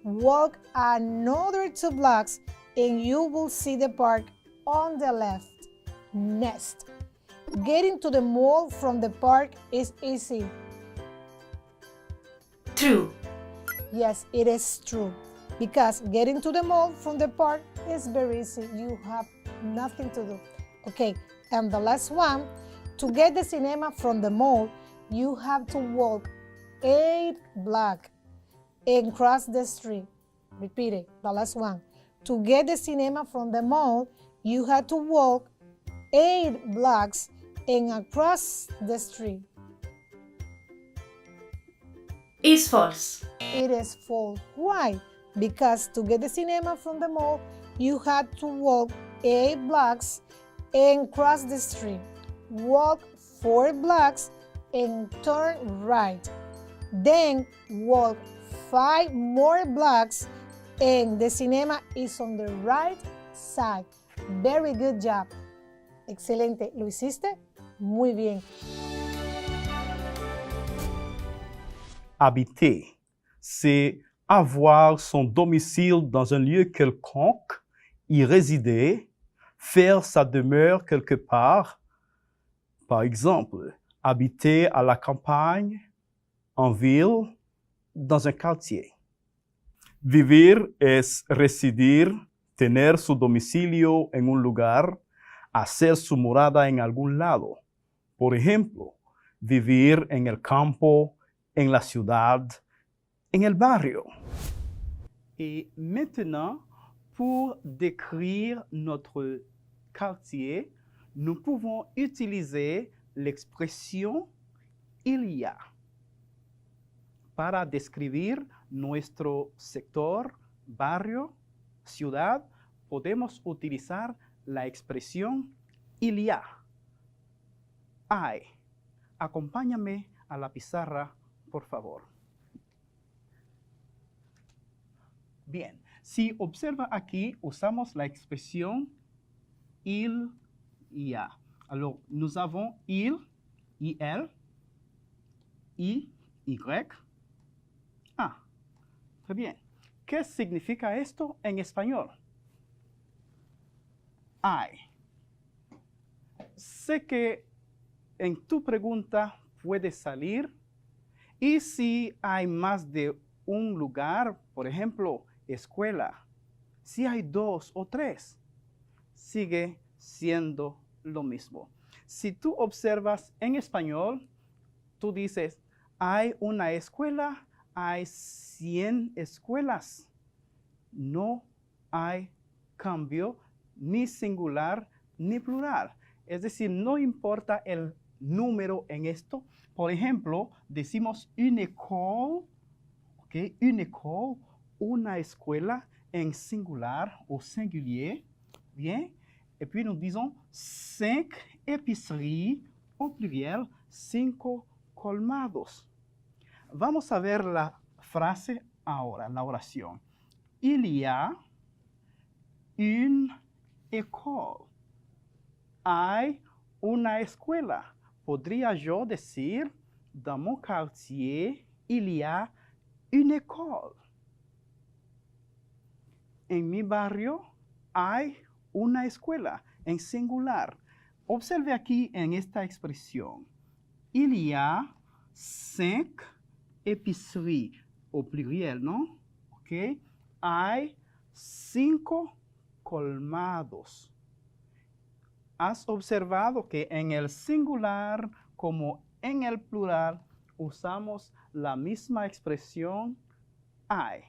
Walk another 2 blocks and you will see the park on the left. Next, getting to the mall from the park is easy. True. Yes, it is true. Because getting to the mall from the park is very easy. You have nothing to do. Okay, and the last one, to get the cinema from the mall, you have to walk 8 blocks and cross the street. Repeat it, the last one. To get the cinema from the mall, you have to walk 8 blocks and across the street. Is false. It is false. Why? Because to get the cinema from the mall, you had to walk 8 blocks and cross the street. Walk 4 blocks and turn right. Then walk 5 more blocks and the cinema is on the right side. Very good job. Excelente. ¿Lo hiciste? Muy bien. Habiter, c'est avoir son domicile dans un lieu quelconque, y résider, faire sa demeure quelque part. Par exemple, habiter à la campagne, en ville, dans un quartier. Vivir es residir, tener su domicilio en un lugar, hacer su morada en algún lado. Por ejemplo, vivir en el campo, en la ciudad, en el barrio. Et maintenant, pour décrire notre quartier, nous pouvons utiliser l'expression il y a. Para describir nuestro sector, barrio, ciudad, podemos utilizar la expresión il y a. Hay. Acompáñame a la pizarra, por favor. Bien, si observa aquí, usamos la expresión il y a. Alors, nous avons il, il, y, a. Très bien. ¿Qué significa esto en español? Hay. Sé que en tu pregunta puede salir, y si hay más de un lugar, por ejemplo, escuela, si hay 2 o 3, sigue siendo lo mismo. Si tú observas en español, tú dices, hay una escuela, hay 100 escuelas. No hay cambio ni singular ni plural. Es decir, no importa el número en esto. Por ejemplo, decimos une école, ¿okay? Une école, una escuela en singular o singulier. Bien. Et puis nous disons 5 épiceries au pluriel, 5 colmados. Vamos a ver la frase ahora, la oración. Il y a une école. Hay una escuela. Podría yo decir, dans mon quartier, il y a une école. En mi barrio hay una escuela, en singular. Observe aquí en esta expresión. Il y a 5 épiceries, au pluriel, ¿no? ¿Ok? Hay 5 colmados. ¿Has observado que en el singular como en el plural usamos la misma expresión hay?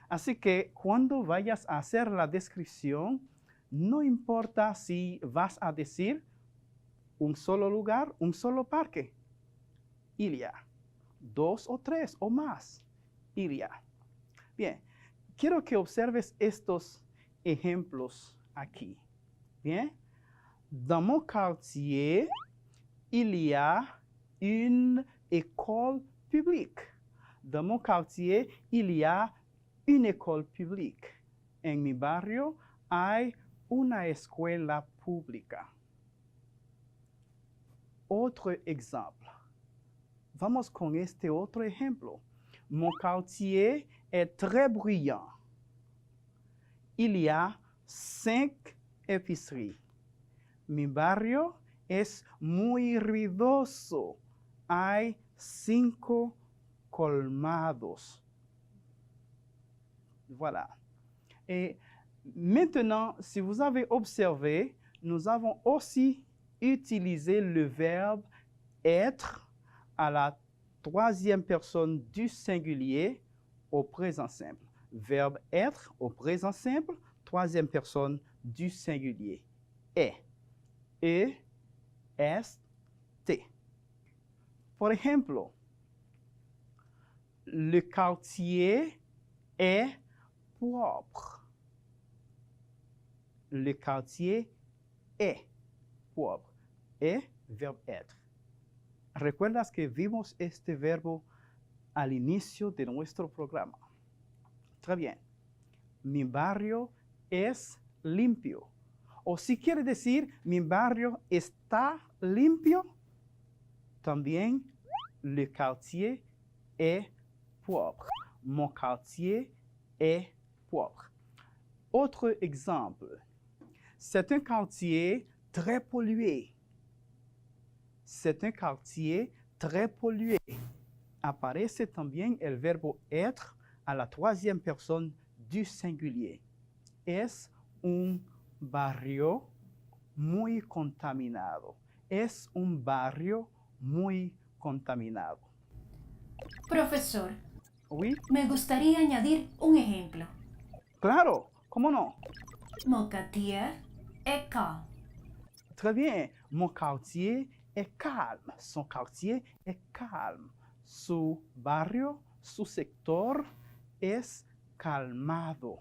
Así que cuando vayas a hacer la descripción, no importa si vas a decir un solo lugar, un solo parque. Il y a 2 o 3 o más. Il y a. Bien, quiero que observes estos ejemplos aquí. Bien. Dans mon quartier, il y a une école publique. Dans mon quartier, il y a une école publique. En mi barrio hay una escuela pública. Otro ejemplo. Vamos con este otro ejemplo. Mon quartier est très bruyant. il y a 5 épiceries. Mi barrio es muy ruidoso. Hay 5 colmados. Voilà. Et maintenant, si vous avez observé, nous avons aussi utilisé le verbe être à la 3e personne du singulier au présent simple. Verbe être au présent simple, 3e personne du singulier. Est. E, est, te. Por ejemplo, le quartier est propre. Le quartier est propre. Est, verbo être. ¿Recuerdas que vimos este verbo al inicio de nuestro programa? Très bien. Mi barrio es limpio. O si quiere decir, mi barrio está limpio, también le quartier est propre. Mon quartier est propre. Autre exemple, c'est un quartier très pollué. C'est un quartier très pollué. Aparece también el verbo être a la 3e personne du singulier. Es un barrio muy contaminado. Es un barrio muy contaminado. Profesor, Oui, me gustaría añadir un ejemplo. claro, ¿cómo no? Mon quartier est calme. Très bien, mon quartier est calme. Son quartier est calme. Su barrio, su sector es calmado.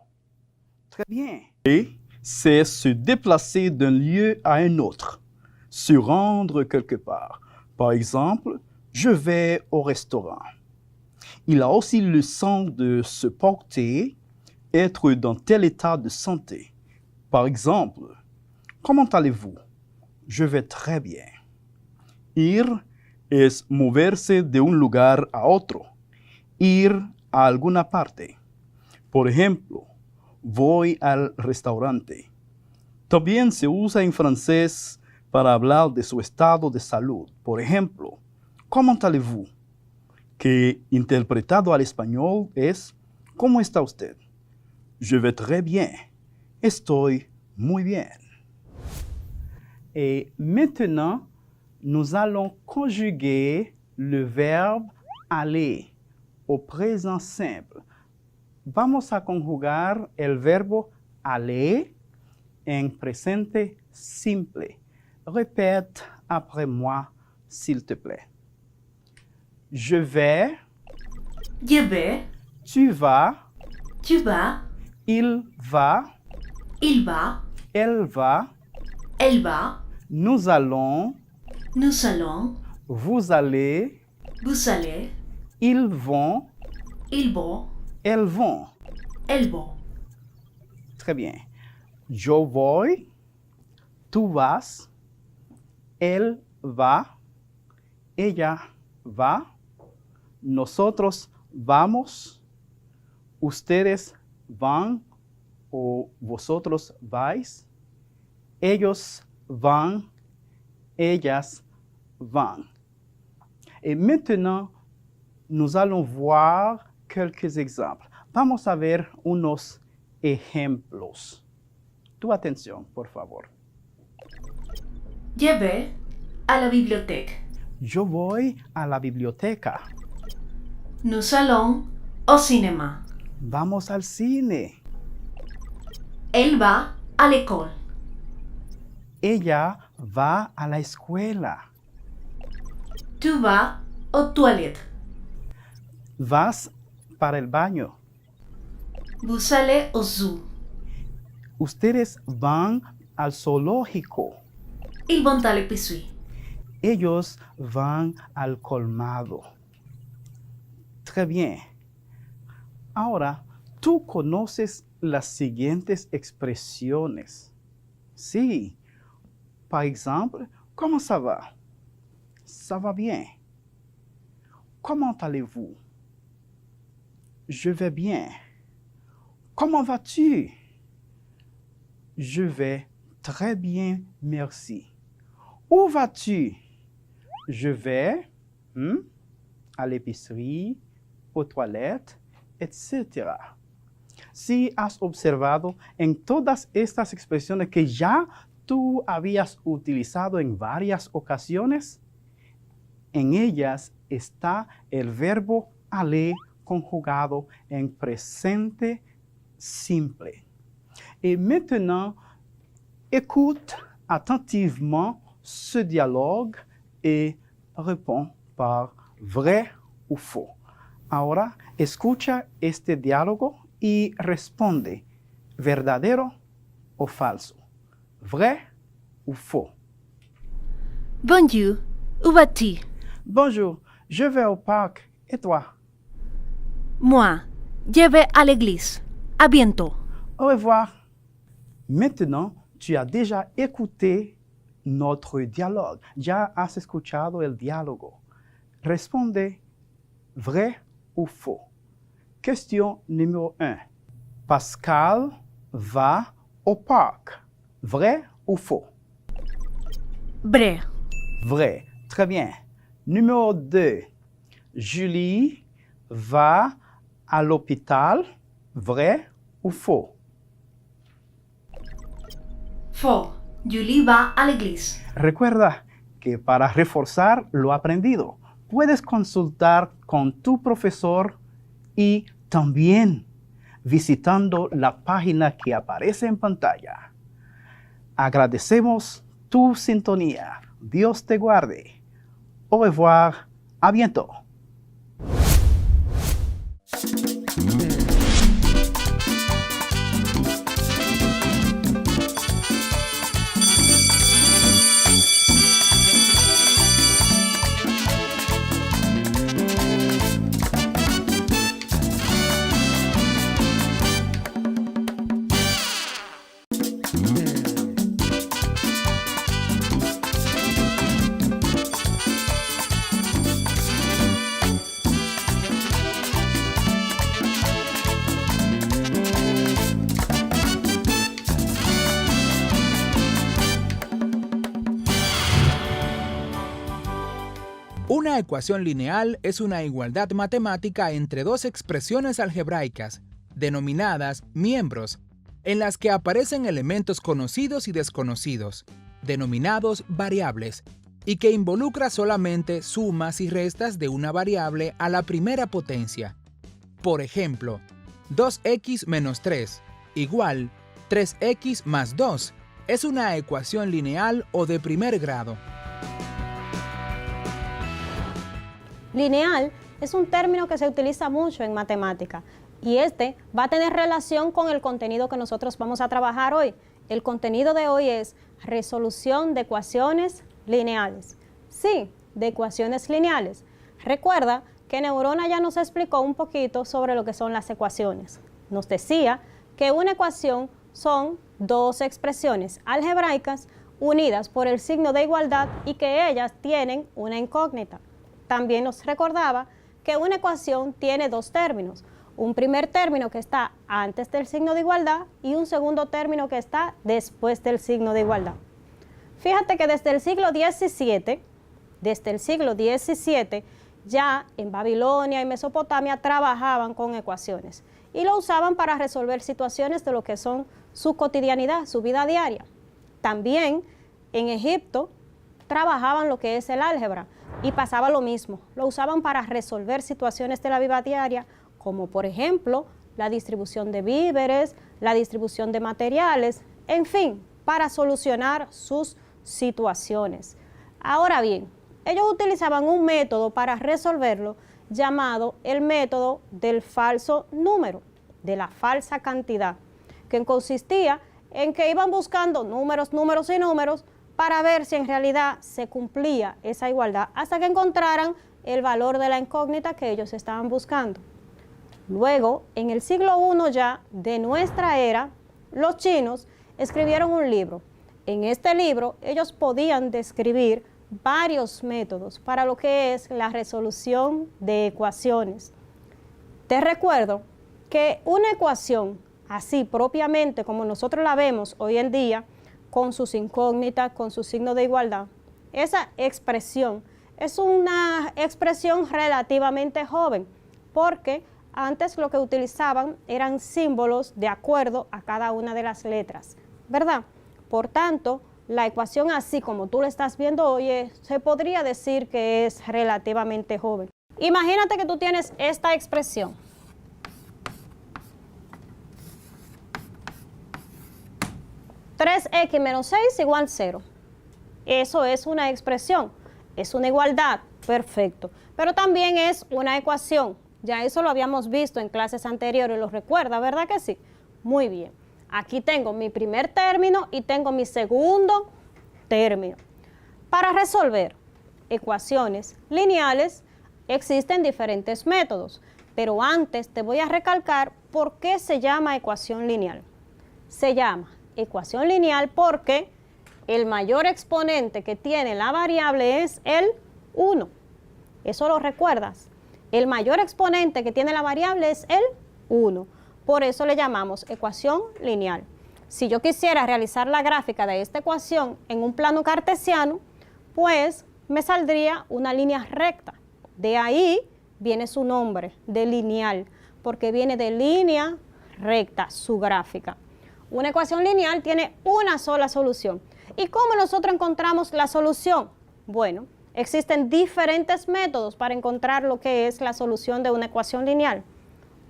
Très bien. Et c'est se déplacer d'un lieu à un autre, se rendre quelque part. Par exemple, je vais au restaurant. Il a aussi le sens de se porter, être dans tel état de santé. Par exemple, comment allez-vous? Je vais très bien. Ir es moverse de un lugar a otro, ir a alguna parte. Por ejemplo, voy al restaurante. También se usa en francés para hablar de su estado de salud. Por ejemplo, ¿cómo allez-vous? Que interpretado al español es ¿cómo está usted? Je vais très bien. Estoy muy bien. Et maintenant, nous allons conjuguer le verbe aller au présent simple. Vamos a conjugar el verbo aller en presente simple. Répète après moi, s'il te plaît. Je vais. Je vais. Tu vas. Tu vas. Il va. Il va. Elle va. Elle va. Nous allons. Nous allons. Vous allez. Vous allez. Ils vont. Ils vont. Elles vont. Elles vont. Très bien. Yo voy. Tú vas. Él va. Ella va. Nosotros vamos. Ustedes van o vosotros vais. Ellos van. Ellas van. Et maintenant, nous allons voir quelques exemples. Vamos a ver unos ejemplos. Tu atención, por favor. Je vais à la bibliothèque. Yo voy a la biblioteca. Nous allons au cinéma. Vamos al cine. Elle va à l'école. Ella va a la escuela. Tu vas aux toilettes. Vas para el baño. Vous allez au zoo. Ustedes van al zoológico. Ils vont à l'épicerie. Ellos van al colmado. Très bien. Ahora, tú conoces las siguientes expresiones. Sí. Par exemple, comment ça va? Ça va bien. Comment allez-vous? Je vais bien. Comment vas-tu? Je vais très bien, merci. Où vas-tu? Je vais à l'épicerie, aux toilettes, etc. Si has observado en todas estas expresiones que ya tú habías utilizado en varias ocasiones, en ellas está el verbo aller conjugado en presente simple. Et maintenant, écoute attentivement ce dialogue et réponds par vrai ou faux. Ahora, escucha este diálogo y responde verdadero o falso, vrai ou faux. Bonjour, où vas-tu? Bonjour, je vais au parc. Et toi? Moi, je vais à l'église. À bientôt. Au revoir. Maintenant, tu as déjà écouté notre dialogue. Ya has escuchado el diálogo. Responde vrai ou faux. Question numéro 1. Pascal va au parc. Vrai ou faux? Vrai. Vrai. Très bien. Numéro 2. Julie va à l'hôpital. Vrai ou faux? Faux. Julie va à l'église. Recuerda que para reforzar lo aprendido, puedes consultar con tu profesor y también visitando la página que aparece en pantalla. Agradecemos tu sintonía. Dios te guarde. Au revoir. A bientôt. Una ecuación lineal es una igualdad matemática entre dos expresiones algebraicas, denominadas miembros, en las que aparecen elementos conocidos y desconocidos, denominados variables, y que involucra solamente sumas y restas de una variable a la primera potencia. Por ejemplo, 2x menos 3 igual 3x más 2 es una ecuación lineal o de primer grado. Lineal es un término que se utiliza mucho en matemática y este va a tener relación con el contenido que nosotros vamos a trabajar hoy. El contenido de hoy es resolución de ecuaciones lineales. Sí, de ecuaciones lineales. Recuerda que Neurona ya nos explicó un poquito sobre lo que son las ecuaciones. Nos decía que una ecuación son dos expresiones algebraicas unidas por el signo de igualdad y que ellas tienen una incógnita. También nos recordaba que una ecuación tiene dos términos, un primer término que está antes del signo de igualdad y un segundo término que está después del signo de igualdad. Fíjate que desde el siglo XVII, ya en Babilonia y Mesopotamia trabajaban con ecuaciones y lo usaban para resolver situaciones de lo que son su cotidianidad, su vida diaria. También en Egipto trabajaban lo que es el álgebra y pasaba lo mismo, lo usaban para resolver situaciones de la vida diaria, como por ejemplo la distribución de víveres, la distribución de materiales, en fin, para solucionar sus situaciones. Ahora bien, ellos utilizaban un método para resolverlo llamado el método del falso número, de la falsa cantidad, que consistía en que iban buscando números y números para ver si en realidad se cumplía esa igualdad hasta que encontraran el valor de la incógnita que ellos estaban buscando. Luego, en el siglo I ya de nuestra era, los chinos escribieron un libro. En este libro ellos podían describir varios métodos para lo que es la resolución de ecuaciones. Te recuerdo que una ecuación así propiamente como nosotros la vemos hoy en día, con sus incógnitas, con su signo de igualdad, esa expresión es una expresión relativamente joven, porque antes lo que utilizaban eran símbolos de acuerdo a cada una de las letras, ¿verdad? Por tanto, la ecuación así como tú la estás viendo hoy, se podría decir que es relativamente joven. Imagínate que tú tienes esta expresión. (3x menos 6 igual 0). Eso es una expresión, es una igualdad, perfecto. Pero también es una ecuación. Ya eso lo habíamos visto en clases anteriores, ¿lo recuerda, verdad que sí? Muy bien. Aquí tengo mi primer término y tengo mi segundo término. Para resolver ecuaciones lineales existen diferentes métodos, pero antes te voy a recalcar por qué se llama ecuación lineal. Se llama ecuación lineal porque el mayor exponente que tiene la variable es el 1. ¿Eso lo recuerdas? El mayor exponente que tiene la variable es el 1. Por eso le llamamos ecuación lineal. Si yo quisiera realizar la gráfica de esta ecuación en un plano cartesiano, pues me saldría una línea recta. De ahí viene su nombre, de lineal, porque viene de línea recta, su gráfica. Una ecuación lineal tiene una sola solución. ¿Y cómo nosotros encontramos la solución? Bueno, existen diferentes métodos para encontrar lo que es la solución de una ecuación lineal.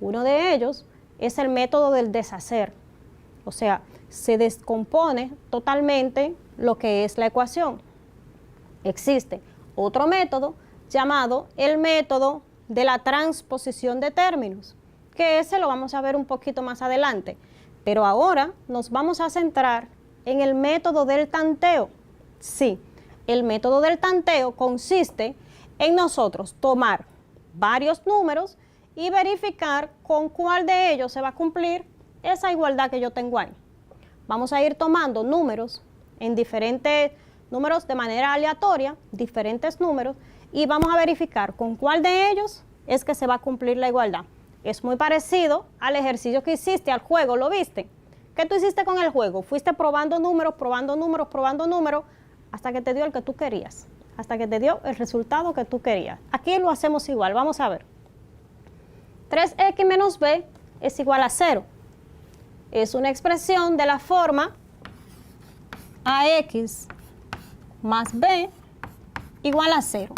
Uno de ellos es el método del deshacer. O sea, se descompone totalmente lo que es la ecuación. Existe otro método llamado el método de la transposición de términos, que ese lo vamos a ver un poquito más adelante. Pero ahora nos vamos a centrar en el método del tanteo. Sí, el método del tanteo consiste en nosotros tomar varios números y verificar con cuál de ellos se va a cumplir esa igualdad que yo tengo ahí. Vamos a ir tomando números en diferentes números de manera aleatoria, diferentes números, y vamos a verificar con cuál de ellos es que se va a cumplir la igualdad. Es muy parecido al ejercicio que hiciste, al juego, ¿lo viste? ¿Qué tú hiciste con el juego? Fuiste probando números, hasta que te dio el que tú querías, hasta que te dio el resultado que tú querías. Aquí lo hacemos igual, vamos a ver. 3x menos b es igual a 0. Es una expresión de la forma ax más b igual a 0.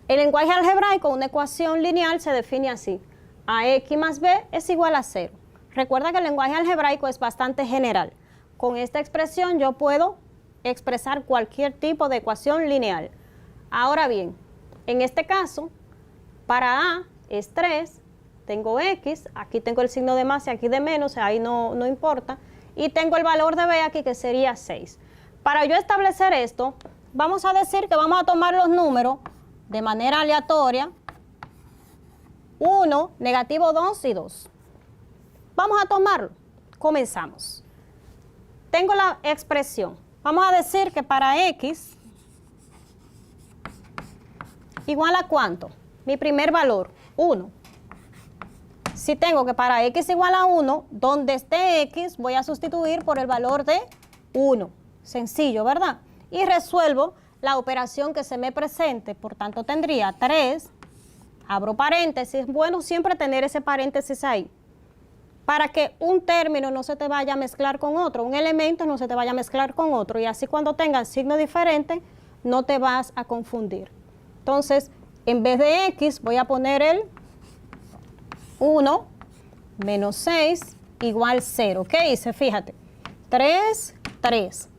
En lenguaje algebraico, una ecuación lineal se define así. Ax más b es igual a 0. Recuerda que el lenguaje algebraico es bastante general. Con esta expresión yo puedo expresar cualquier tipo de ecuación lineal. Ahora bien, en este caso, para a es 3, tengo x, aquí tengo el signo de más y aquí de menos, ahí no importa, y tengo el valor de b aquí que sería 6. Para yo establecer esto, vamos a decir que vamos a tomar los números de manera aleatoria, 1, negativo 2 y 2. Vamos a tomarlo. Comenzamos. Tengo la expresión. Vamos a decir que para x igual a ¿cuánto? Mi primer valor, 1. Si tengo que para x igual a 1, donde esté x voy a sustituir por el valor de 1. Sencillo, ¿verdad? Y resuelvo la operación que se me presente. Por tanto, tendría 3, abro paréntesis. Es bueno siempre tener ese paréntesis ahí, para que un término no se te vaya a mezclar con otro, un elemento no se te vaya a mezclar con otro, y así cuando tengan signo diferente no te vas a confundir. Entonces, en vez de x voy a poner el 1 menos 6 igual 0. ¿Qué hice? Fíjate, 3, 3.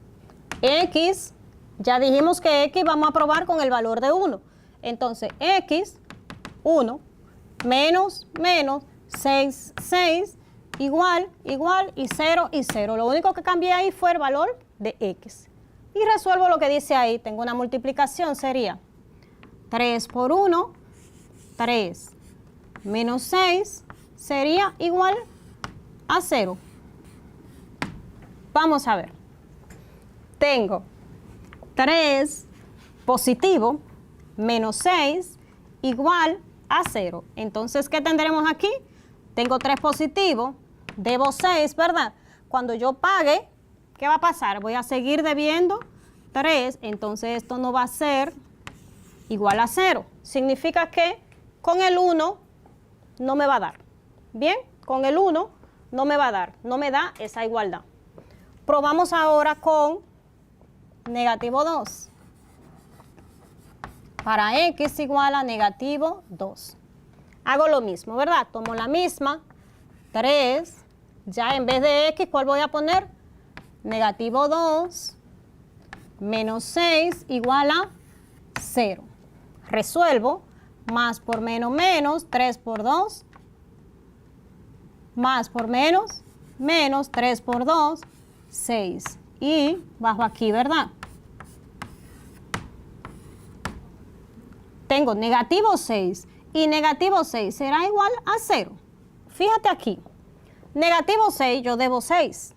X, ya dijimos que x vamos a probar con el valor de 1. Entonces, x, 1, menos, 6, 6, igual y 0 y 0. Lo único que cambié ahí fue el valor de x. Y resuelvo lo que dice ahí. Tengo una multiplicación, sería 3 por 1, 3, menos 6, sería igual a 0. Vamos a ver. Tengo 3 positivo menos 6 igual a 0. Entonces, ¿qué tendremos aquí? Tengo 3 positivo debo 6, ¿verdad? Cuando yo pague, ¿qué va a pasar? Voy a seguir debiendo 3, entonces esto no va a ser igual a 0. Significa que con el 1 no me va a dar. Bien, con el 1 no me va a dar, no me da esa igualdad. Probamos ahora con negativo 2. Para x igual a negativo 2. Hago lo mismo, ¿verdad? Tomo la misma, 3, ya en vez de x, ¿cuál voy a poner? Negativo 2 menos 6 igual a 0. Resuelvo, más por menos menos, 3 por 2, más por menos, menos 3 por 2, 6. Y bajo aquí, ¿verdad? Tengo negativo 6 y negativo 6 será igual a 0. Fíjate aquí, negativo 6 yo debo 6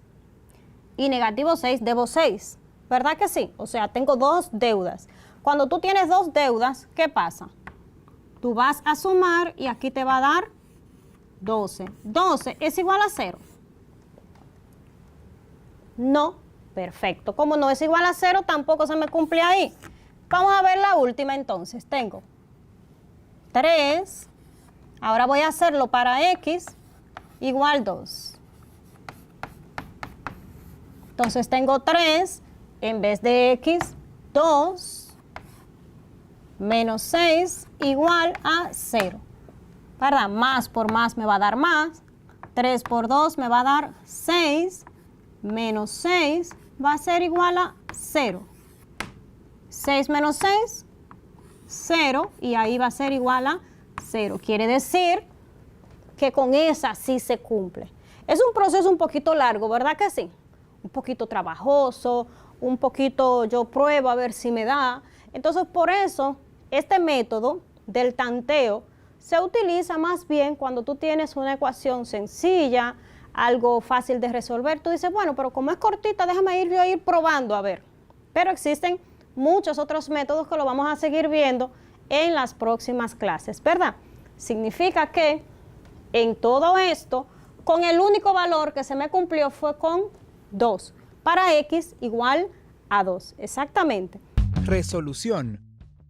y negativo 6 debo 6, ¿verdad que sí? O sea, tengo dos deudas. Cuando tú tienes dos deudas, ¿qué pasa? Tú vas a sumar y aquí te va a dar 12. 12 es igual a 0. No, perfecto. Como no es igual a 0, tampoco se me cumple ahí. Vamos a ver la última entonces. Tengo 3. Ahora voy a hacerlo para x igual 2. Entonces tengo 3 en vez de x, 2 menos 6 igual a 0. ¿Verdad? Más por más me va a dar más. 3 por 2 me va a dar 6. Menos 6 va a ser igual a 0. 6 menos 6, 0. Y ahí va a ser igual a 0. Quiere decir que con esa sí se cumple. Es un proceso un poquito largo, ¿verdad que sí? Un poquito trabajoso, un poquito yo pruebo a ver si me da. Entonces, por eso, este método del tanteo se utiliza más bien cuando tú tienes una ecuación sencilla, algo fácil de resolver. Tú dices, bueno, pero como es cortita, déjame ir probando a ver. Pero existen muchos otros métodos que lo vamos a seguir viendo en las próximas clases, ¿verdad? Significa que en todo esto, con el único valor que se me cumplió fue con 2, para x igual a 2, exactamente. Resolución.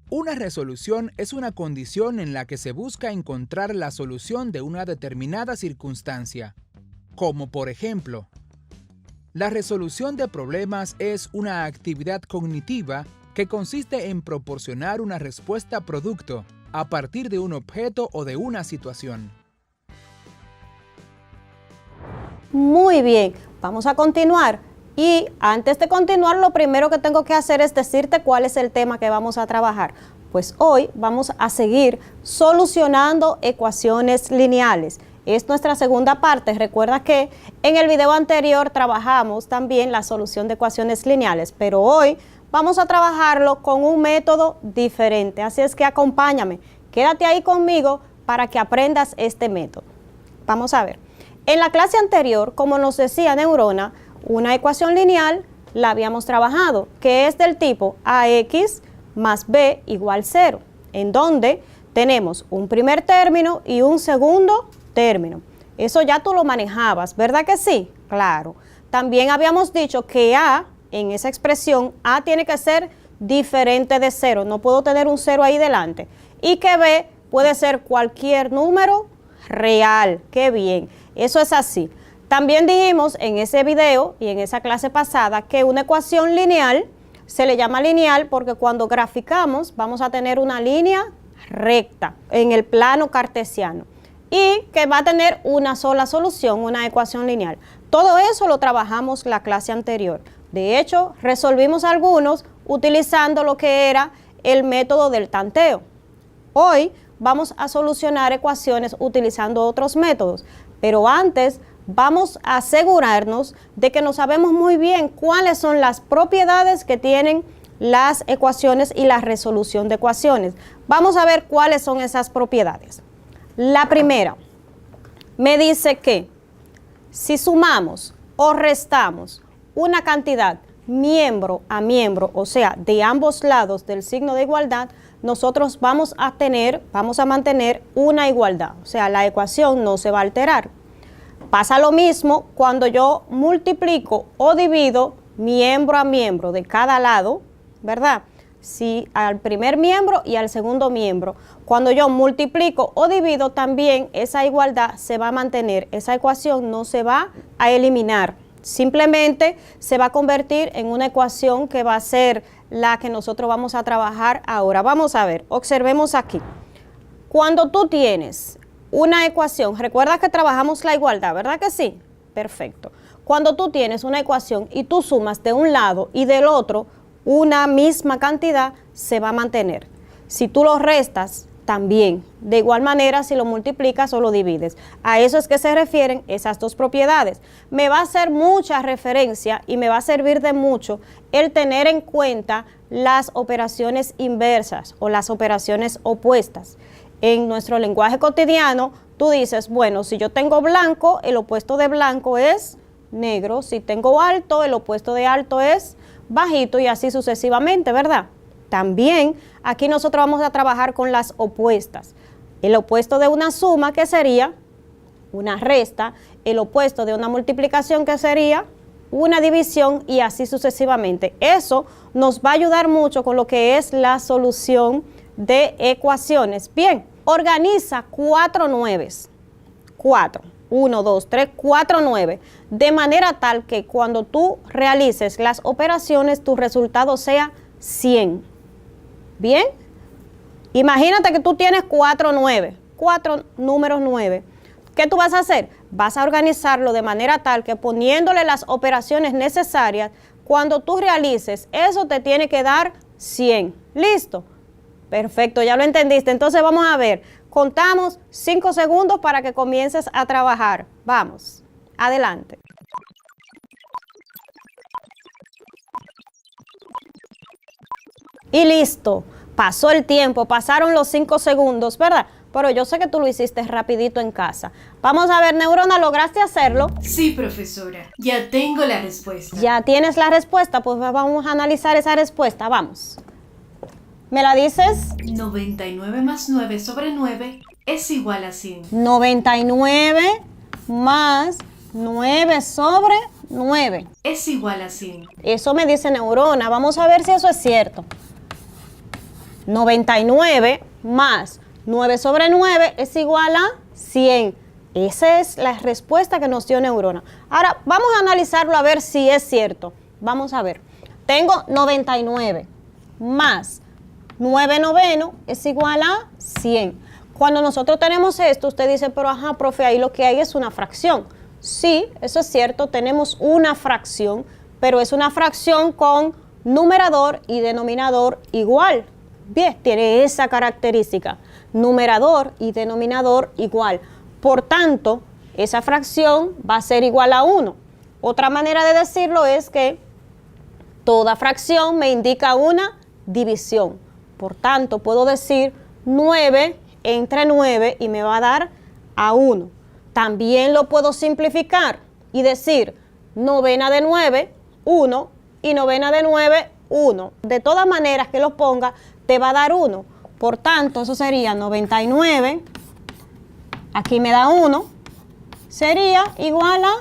Una resolución es una condición en la que se busca encontrar la solución de una determinada circunstancia, como por ejemplo, la resolución de problemas es una actividad cognitiva que consiste en proporcionar una respuesta producto a partir de un objeto o de una situación. Muy bien, vamos a continuar. Y antes de continuar, lo primero que tengo que hacer es decirte cuál es el tema que vamos a trabajar. Pues hoy vamos a seguir solucionando ecuaciones lineales. Es nuestra segunda parte. Recuerda que en el video anterior trabajamos también la solución de ecuaciones lineales, pero hoy vamos a trabajarlo con un método diferente. Así es que acompáñame, quédate ahí conmigo para que aprendas este método. Vamos a ver. En la clase anterior, como nos decía Neurona, una ecuación lineal la habíamos trabajado, que es del tipo ax más b igual 0, en donde tenemos un primer término y un segundo término. Eso ya tú lo manejabas, ¿verdad que sí? Claro. También habíamos dicho que a, en esa expresión, a tiene que ser diferente de 0, no puedo tener un 0 ahí delante. Y que b puede ser cualquier número real. ¡Qué bien! Eso es así. También dijimos en ese video y en esa clase pasada que una ecuación lineal se le llama lineal porque cuando graficamos vamos a tener una línea recta en el plano cartesiano y que va a tener una sola solución, una ecuación lineal. Todo eso lo trabajamos la clase anterior. De hecho, resolvimos algunos utilizando lo que era el método del tanteo. Hoy vamos a solucionar ecuaciones utilizando otros métodos, pero antes vamos a asegurarnos de que nos sabemos muy bien cuáles son las propiedades que tienen las ecuaciones y la resolución de ecuaciones. Vamos a ver cuáles son esas propiedades. La primera me dice que si sumamos o restamos una cantidad miembro a miembro, o sea, de ambos lados del signo de igualdad, nosotros vamos a mantener una igualdad, o sea, la ecuación no se va a alterar. Pasa lo mismo cuando yo multiplico o divido miembro a miembro de cada lado, ¿verdad? Sí, al primer miembro y al segundo miembro. Cuando yo multiplico o divido también, esa igualdad se va a mantener, esa ecuación no se va a eliminar. Simplemente se va a convertir en una ecuación que va a ser la que nosotros vamos a trabajar ahora. Vamos a ver, observemos aquí. Cuando tú tienes una ecuación, recuerda que trabajamos la igualdad, ¿verdad que sí? Perfecto. Cuando tú tienes una ecuación y tú sumas de un lado y del otro una misma cantidad, se va a mantener. Si tú lo restas, también. De igual manera, si lo multiplicas o lo divides. A eso es que se refieren esas dos propiedades. Me va a hacer mucha referencia y me va a servir de mucho el tener en cuenta las operaciones inversas o las operaciones opuestas. En nuestro lenguaje cotidiano, tú dices, bueno, si yo tengo blanco, el opuesto de blanco es negro. Si tengo alto, el opuesto de alto es bajito y así sucesivamente, ¿verdad? También aquí nosotros vamos a trabajar con las opuestas. El opuesto de una suma, que sería una resta, el opuesto de una multiplicación, que sería una división y así sucesivamente. Eso nos va a ayudar mucho con lo que es la solución de ecuaciones. Bien, organiza 4 nueves. 4. 1, 2, 3, 4, 9. De manera tal que cuando tú realices las operaciones, tu resultado sea 100. Bien, imagínate que tú tienes 4 números 9. ¿Qué tú vas a hacer? Vas a organizarlo de manera tal que poniéndole las operaciones necesarias, cuando tú realices, eso te tiene que dar 100. ¿Listo? Perfecto, ya lo entendiste. Entonces vamos a ver, contamos 5 segundos para que comiences a trabajar. Vamos, adelante. Y listo, pasó el tiempo, pasaron los 5 segundos, ¿verdad? Pero yo sé que tú lo hiciste rapidito en casa. Vamos a ver, Neurona, ¿lograste hacerlo? Sí, profesora, ya tengo la respuesta. ¿Ya tienes la respuesta? Pues vamos a analizar esa respuesta, vamos. ¿Me la dices? 99 más 9 sobre 9 es igual a 100. 99 más 9 sobre 9. Es igual a 100. Eso me dice Neurona. Vamos a ver si eso es cierto. 99 más 9 sobre 9 es igual a 100. Esa es la respuesta que nos dio Neurona. Ahora, vamos a analizarlo a ver si es cierto. Vamos a ver. Tengo 99 más 9 noveno es igual a 100. Cuando nosotros tenemos esto, usted dice, pero ajá, profe, ahí lo que hay es una fracción. Sí, eso es cierto, tenemos una fracción, pero es una fracción con numerador y denominador igual. Bien, tiene esa característica, numerador y denominador igual. Por tanto, esa fracción va a ser igual a 1. Otra manera de decirlo es que toda fracción me indica una división. Por tanto, puedo decir 9 entre 9 y me va a dar a 1. También lo puedo simplificar y decir novena de 9, 1 y novena de 9, 1. De todas maneras que lo ponga, te va a dar 1. Por tanto, eso sería 99, aquí me da 1, sería igual a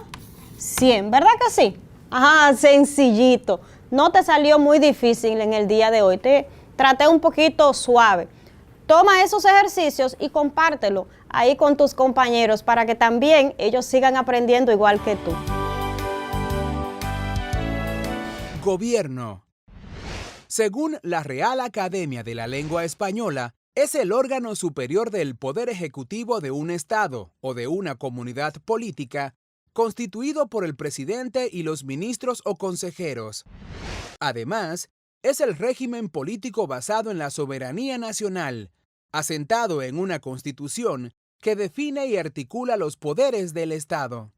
100. ¿Verdad que sí? Ajá, sencillito. No te salió muy difícil en el día de hoy. Te traté un poquito suave. Toma esos ejercicios y compártelo ahí con tus compañeros para que también ellos sigan aprendiendo igual que tú. Gobierno. Según la Real Academia de la Lengua Española, es el órgano superior del poder ejecutivo de un Estado o de una comunidad política constituido por el presidente y los ministros o consejeros. Además, es el régimen político basado en la soberanía nacional, asentado en una constitución que define y articula los poderes del Estado.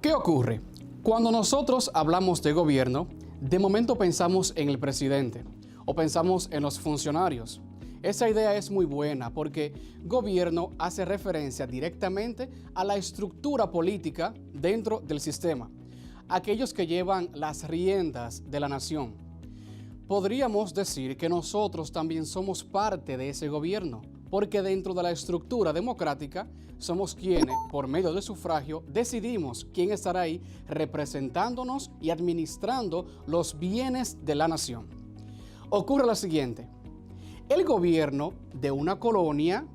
¿Qué ocurre? Cuando nosotros hablamos de gobierno, de momento pensamos en el presidente o pensamos en los funcionarios. Esa idea es muy buena porque gobierno hace referencia directamente a la estructura política dentro del sistema, aquellos que llevan las riendas de la nación. Podríamos decir que nosotros también somos parte de ese gobierno, porque dentro de la estructura democrática somos quienes, por medio del sufragio, decidimos quién estará ahí representándonos y administrando los bienes de la nación. Ocurre lo siguiente: el gobierno de una colonia,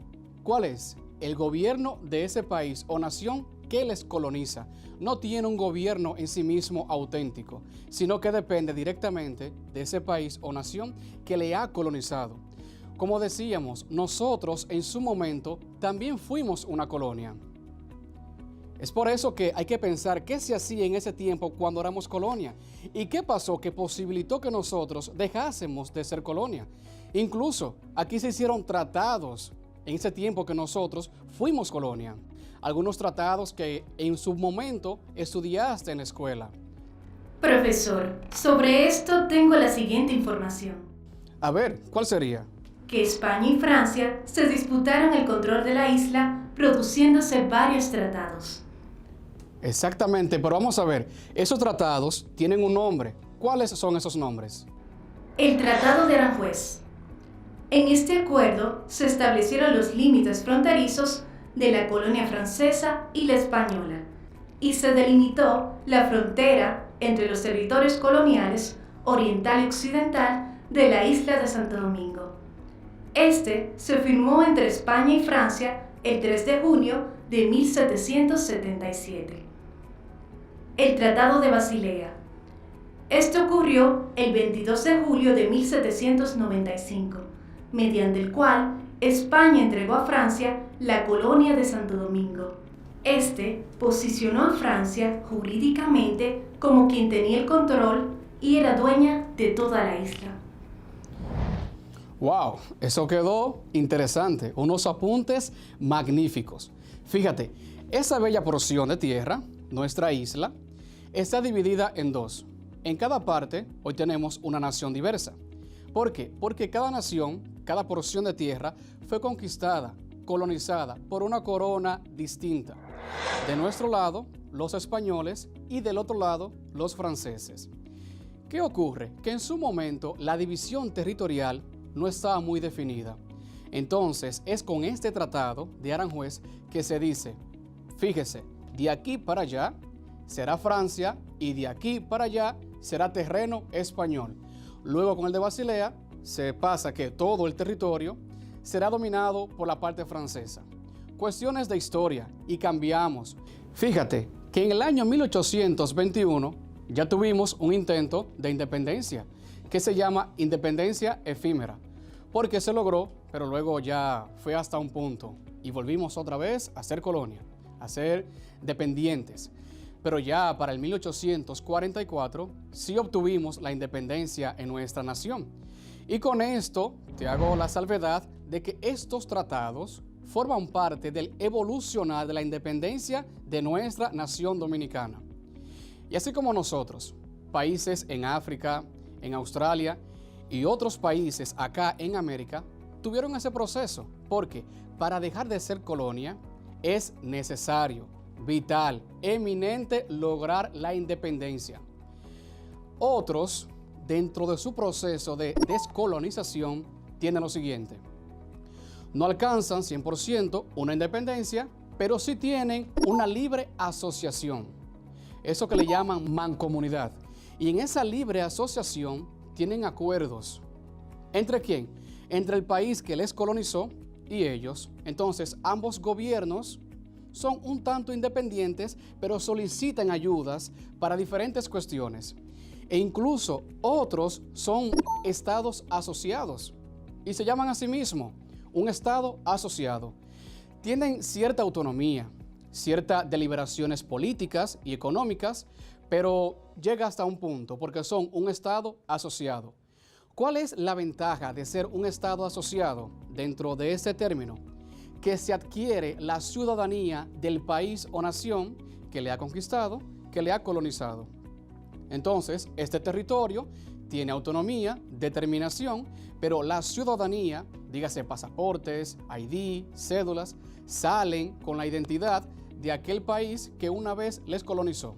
¿cuál es? El gobierno de ese país o nación que les coloniza. No tiene un gobierno en sí mismo auténtico, sino que depende directamente de ese país o nación que le ha colonizado. Como decíamos, nosotros en su momento también fuimos una colonia. Es por eso que hay que pensar qué se hacía en ese tiempo cuando éramos colonia y qué pasó que posibilitó que nosotros dejásemos de ser colonia. Incluso aquí se hicieron tratados en ese tiempo que nosotros fuimos colonia. Algunos tratados que en su momento estudiaste en la escuela. Profesor, sobre esto tengo la siguiente información. A ver, ¿cuál sería? Que España y Francia se disputaron el control de la isla, produciéndose varios tratados. Exactamente, pero vamos a ver, esos tratados tienen un nombre. ¿Cuáles son esos nombres? El Tratado de Aranjuez. En este acuerdo se establecieron los límites fronterizos de la colonia francesa y la española, y se delimitó la frontera entre los territorios coloniales oriental y occidental de la isla de Santo Domingo. Este se firmó entre España y Francia el 3 de junio de 1777. El Tratado de Basilea. Este ocurrió el 22 de julio de 1795, mediante el cual España entregó a Francia la colonia de Santo Domingo. Este posicionó a Francia jurídicamente como quien tenía el control y era dueña de toda la isla. ¡Wow! Eso quedó interesante. Unos apuntes magníficos. Fíjate, esa bella porción de tierra, nuestra isla, está dividida en dos. En cada parte, hoy tenemos una nación diversa. ¿Por qué? Porque cada nación, cada porción de tierra, fue conquistada, colonizada por una corona distinta. De nuestro lado, los españoles, y del otro lado, los franceses. ¿Qué ocurre? Que en su momento la división territorial no estaba muy definida. Entonces es con este tratado de Aranjuez que se dice, fíjese, de aquí para allá será Francia y de aquí para allá será terreno español. Luego con el de Basilea se pasa que todo el territorio será dominado por la parte francesa. Cuestiones de historia y cambiamos. Fíjate que en el año 1821 ya tuvimos un intento de independencia que se llama independencia efímera, porque se logró, pero luego ya fue hasta un punto y volvimos otra vez a ser colonia, a ser dependientes. Pero ya para el 1844 sí obtuvimos la independencia en nuestra nación. Y con esto te hago la salvedad de que estos tratados forman parte del evolucionar de la independencia de nuestra nación dominicana. Y así como nosotros, países en África, en Australia y otros países acá en América tuvieron ese proceso, porque para dejar de ser colonia es necesario, vital, eminente lograr la independencia. Otros, dentro de su proceso de descolonización, tienen lo siguiente: no alcanzan 100% una independencia, pero sí tienen una libre asociación, eso que le llaman mancomunidad. Y en esa libre asociación tienen acuerdos. ¿Entre quién? Entre el país que les colonizó y ellos. Entonces, ambos gobiernos son un tanto independientes, pero solicitan ayudas para diferentes cuestiones. E incluso otros son estados asociados y se llaman a sí mismos un estado asociado. Tienen cierta autonomía, ciertas deliberaciones políticas y económicas, pero llega hasta un punto porque son un estado asociado. ¿Cuál es la ventaja de ser un estado asociado dentro de este término? Que se adquiere la ciudadanía del país o nación que le ha conquistado, que le ha colonizado. Entonces, este territorio tiene autonomía, determinación, pero la ciudadanía, dígase pasaportes, ID, cédulas, salen con la identidad de aquel país que una vez les colonizó.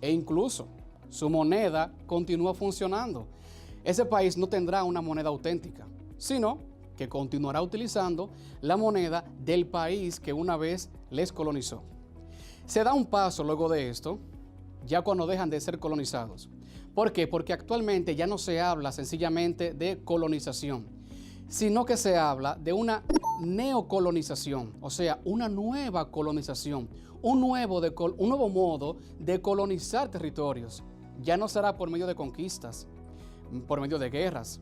E incluso su moneda continúa funcionando. Ese país no tendrá una moneda auténtica, sino que continuará utilizando la moneda del país que una vez les colonizó. Se da un paso luego de esto, ya cuando dejan de ser colonizados. ¿Por qué? Porque actualmente ya no se habla sencillamente de colonización, sino que se habla de una neocolonización, o sea, una nueva colonización, un nuevo modo de colonizar territorios. Ya no será por medio de conquistas, por medio de guerras,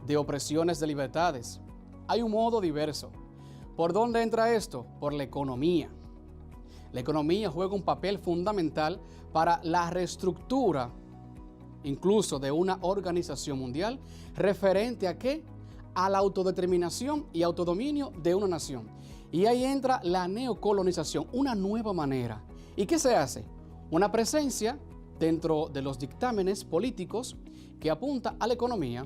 de opresiones de libertades. Hay un modo diverso. ¿Por dónde entra esto? Por la economía. La economía juega un papel fundamental para la reestructura, incluso de una organización mundial, referente a ¿qué? A la autodeterminación y autodominio de una nación. Y ahí entra la neocolonización, una nueva manera. ¿Y qué se hace? Una presencia dentro de los dictámenes políticos que apunta a la economía,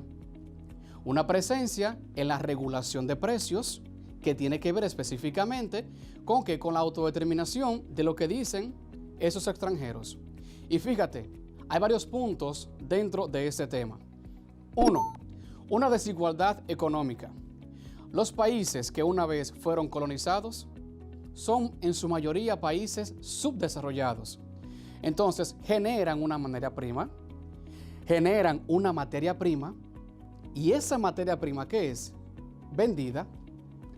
una presencia en la regulación de precios que tiene que ver específicamente con la autodeterminación de lo que dicen esos extranjeros. Y fíjate, hay varios puntos dentro de este tema. 1. Una desigualdad económica. Los países que una vez fueron colonizados son en su mayoría países subdesarrollados. Entonces generan una materia prima, y esa materia prima, ¿qué es? Vendida.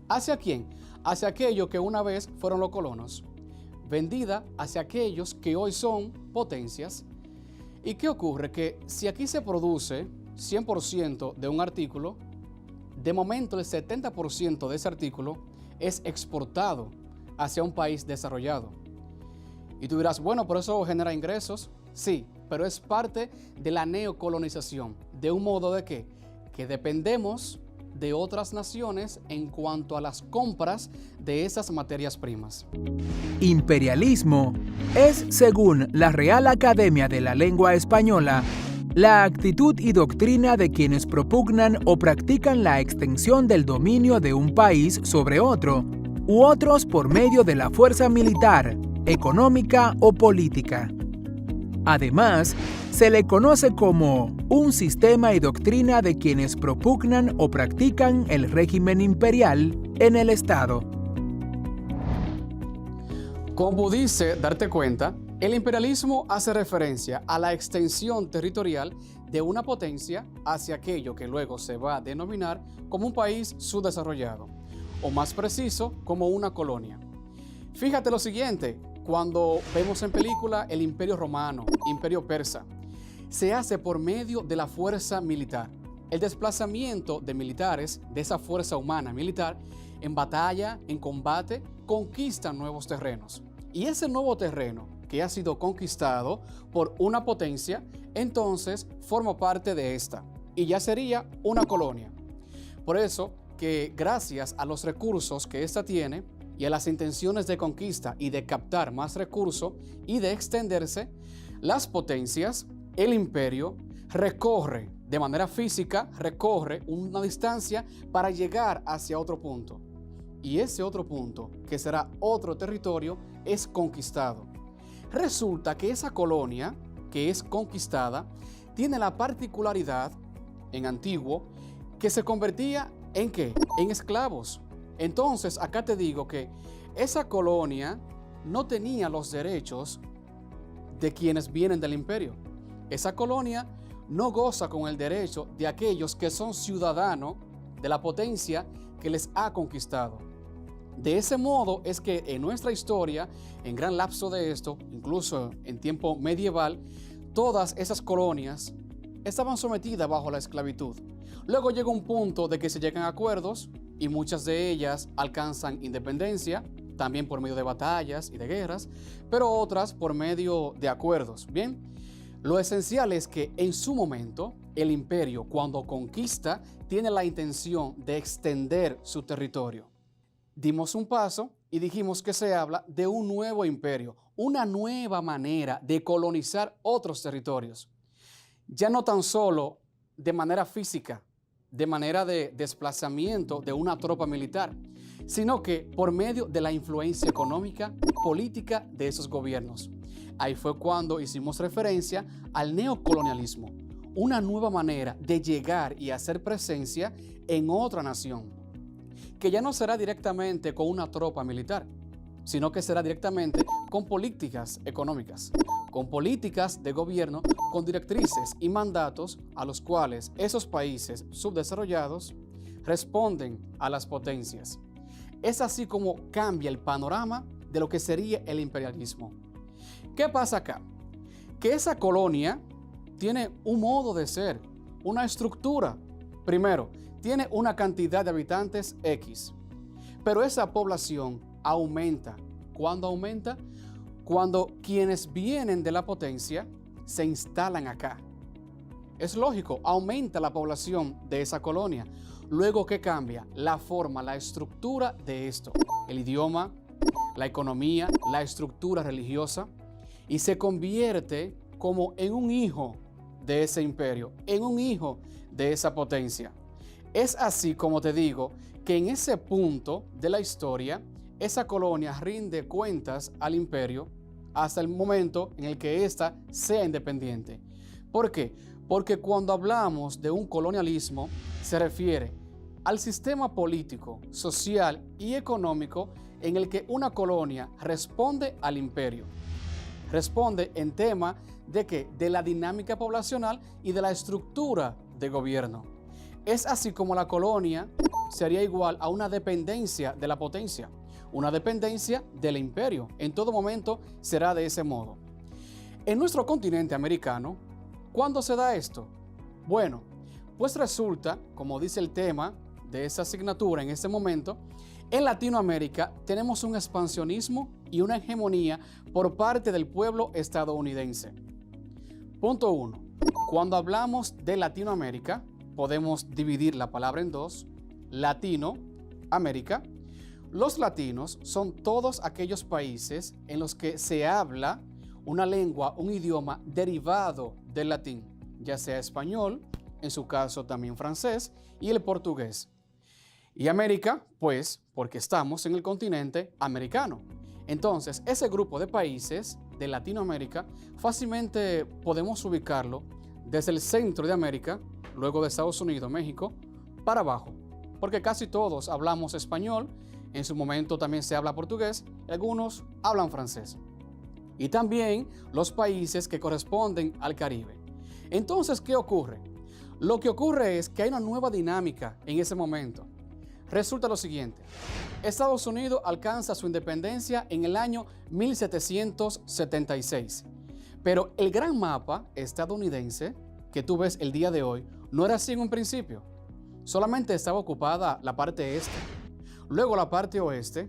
¿Hacia quién? Hacia aquellos que una vez fueron los colonos. Vendida hacia aquellos que hoy son potencias. ¿Y qué ocurre? Que si aquí se produce 100% de un artículo, de momento el 70% de ese artículo es exportado hacia un país desarrollado. Y tú dirás, bueno, ¿por eso genera ingresos? Sí, pero es parte de la neocolonización. ¿De un modo de qué? Que dependemos de otras naciones en cuanto a las compras de esas materias primas. Imperialismo es, según la Real Academia de la Lengua Española, la actitud y doctrina de quienes propugnan o practican la extensión del dominio de un país sobre otro, u otros por medio de la fuerza militar, económica o política. Además, se le conoce como un sistema y doctrina de quienes propugnan o practican el régimen imperial en el Estado. Como dice darte cuenta, el imperialismo hace referencia a la extensión territorial de una potencia hacia aquello que luego se va a denominar como un país subdesarrollado, o más preciso, como una colonia. Fíjate lo siguiente, cuando vemos en película el Imperio Romano, Imperio Persa, se hace por medio de la fuerza militar. El desplazamiento de militares, de esa fuerza humana militar, en batalla, en combate, conquistan nuevos terrenos. Y ese nuevo terreno que ha sido conquistado por una potencia, entonces forma parte de esta y ya sería una colonia. Por eso que gracias a los recursos que esta tiene y a las intenciones de conquista y de captar más recursos y de extenderse, las potencias, el imperio, recorre de manera física, recorre una distancia para llegar hacia otro punto. Y ese otro punto, que será otro territorio, es conquistado. Resulta que esa colonia, que es conquistada, tiene la particularidad, en antiguo, que se convertía ¿en qué? En esclavos. Entonces, acá te digo que esa colonia no tenía los derechos de quienes vienen del imperio. Esa colonia no goza con el derecho de aquellos que son ciudadanos de la potencia que les ha conquistado. De ese modo es que en nuestra historia, en gran lapso de esto, incluso en tiempo medieval, todas esas colonias estaban sometidas bajo la esclavitud. Luego llega un punto de que se llegan a acuerdos y muchas de ellas alcanzan independencia, también por medio de batallas y de guerras, pero otras por medio de acuerdos. Bien, lo esencial es que en su momento el imperio, cuando conquista, tiene la intención de extender su territorio. Dimos un paso y dijimos que se habla de un nuevo imperio, una nueva manera de colonizar otros territorios. Ya no tan solo de manera física, de manera de desplazamiento de una tropa militar, sino que por medio de la influencia económica, política de esos gobiernos. Ahí fue cuando hicimos referencia al neocolonialismo, una nueva manera de llegar y hacer presencia en otra nación, que ya no será directamente con una tropa militar, sino que será directamente con políticas económicas, con políticas de gobierno, con directrices y mandatos a los cuales esos países subdesarrollados responden a las potencias. Es así como cambia el panorama de lo que sería el imperialismo. ¿Qué pasa acá? Que esa colonia tiene un modo de ser, una estructura. Primero, tiene una cantidad de habitantes X, pero esa población aumenta. ¿Cuándo aumenta? Cuando quienes vienen de la potencia se instalan acá. Es lógico, aumenta la población de esa colonia. Luego, ¿qué cambia? La forma, la estructura de esto. El idioma, la economía, la estructura religiosa. Y se convierte como en un hijo de ese imperio, en un hijo de esa potencia. Es así como te digo que en ese punto de la historia, esa colonia rinde cuentas al imperio hasta el momento en el que ésta sea independiente. ¿Por qué? Porque cuando hablamos de un colonialismo, se refiere al sistema político, social y económico en el que una colonia responde al imperio. Responde en tema de ¿qué? De la dinámica poblacional y de la estructura de gobierno. Es así como la colonia sería igual a una dependencia de la potencia, una dependencia del imperio. En todo momento será de ese modo. En nuestro continente americano, ¿cuándo se da esto? Bueno, pues resulta, como dice el tema de esa asignatura en este momento, en Latinoamérica tenemos un expansionismo y una hegemonía por parte del pueblo estadounidense. Punto 1. Cuando hablamos de Latinoamérica, podemos dividir la palabra en dos: Latino, América. Los latinos son todos aquellos países en los que se habla una lengua, un idioma derivado del latín, ya sea español, en su caso también francés, y el portugués. Y América, pues, porque estamos en el continente americano. Entonces, ese grupo de países de Latinoamérica fácilmente podemos ubicarlo desde el centro de América, luego de Estados Unidos, México, para abajo, porque casi todos hablamos español, en su momento también se habla portugués, y algunos hablan francés. Y también los países que corresponden al Caribe. Entonces, ¿qué ocurre? Lo que ocurre es que hay una nueva dinámica en ese momento. Resulta lo siguiente: Estados Unidos alcanza su independencia en el año 1776, pero el gran mapa estadounidense que tú ves el día de hoy no era así en un principio. Solamente estaba ocupada la parte este. Luego la parte oeste.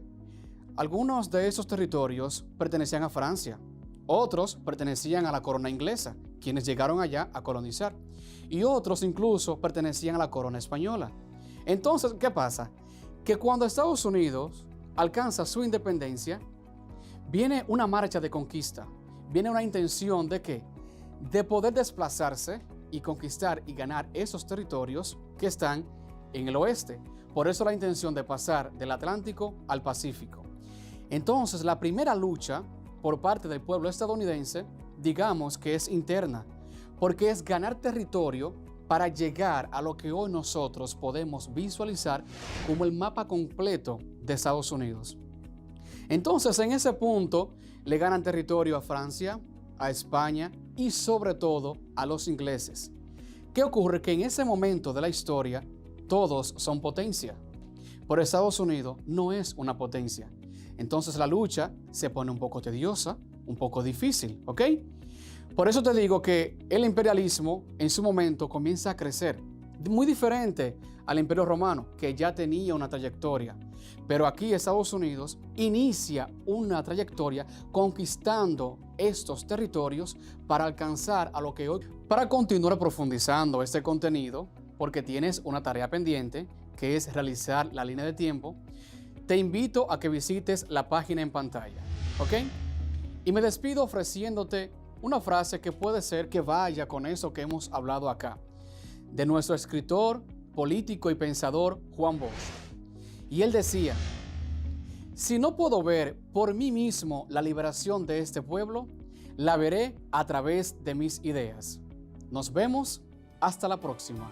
Algunos de esos territorios pertenecían a Francia, otros pertenecían a la corona inglesa, quienes llegaron allá a colonizar, y otros incluso pertenecían a la corona española. Entonces, ¿qué pasa? Que cuando Estados Unidos alcanza su independencia, viene una marcha de conquista, viene una intención de ¿qué? De poder desplazarse y conquistar y ganar esos territorios que están en el oeste. Por eso la intención de pasar del Atlántico al Pacífico. Entonces, la primera lucha por parte del pueblo estadounidense, digamos que es interna, porque es ganar territorio para llegar a lo que hoy nosotros podemos visualizar como el mapa completo de Estados Unidos. Entonces, en ese punto, le ganan territorio a Francia, a España y sobre todo a los ingleses. ¿Qué ocurre? Que en ese momento de la historia, todos son potencia, pero Estados Unidos no es una potencia. Entonces la lucha se pone un poco tediosa, un poco difícil, ¿ok? Por eso te digo que el imperialismo en su momento comienza a crecer, muy diferente al Imperio Romano, que ya tenía una trayectoria. Pero aquí Estados Unidos inicia una trayectoria conquistando estos territorios para alcanzar a lo que hoy... Para continuar profundizando este contenido, porque tienes una tarea pendiente, que es realizar la línea de tiempo, te invito a que visites la página en pantalla, ¿ok? Y me despido ofreciéndote una frase que puede ser que vaya con eso que hemos hablado acá, de nuestro escritor, político y pensador Juan Bosch. Y él decía: si no puedo ver por mí mismo la liberación de este pueblo, la veré a través de mis ideas. Nos vemos Hasta la próxima.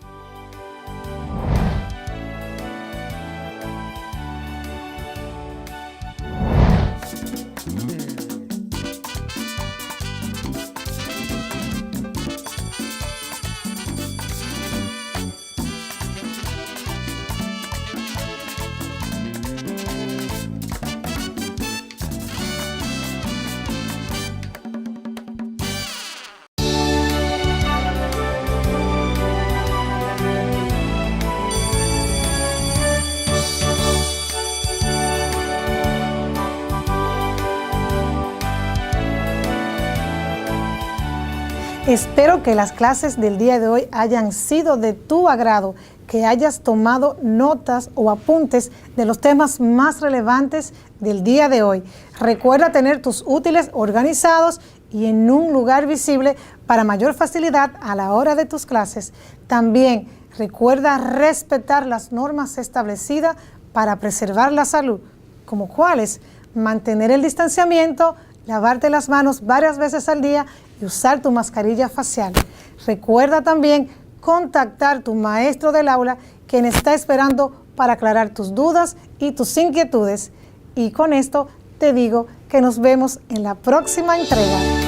Espero que las clases del día de hoy hayan sido de tu agrado, que hayas tomado notas o apuntes de los temas más relevantes del día de hoy. Recuerda tener tus útiles organizados y en un lugar visible para mayor facilidad a la hora de tus clases. También recuerda respetar las normas establecidas para preservar la salud, como cuáles: mantener el distanciamiento, lavarte las manos varias veces al día y usar tu mascarilla facial. Recuerda también contactar a tu maestro del aula, quien está esperando para aclarar tus dudas y tus inquietudes. Y con esto te digo que nos vemos en la próxima entrega.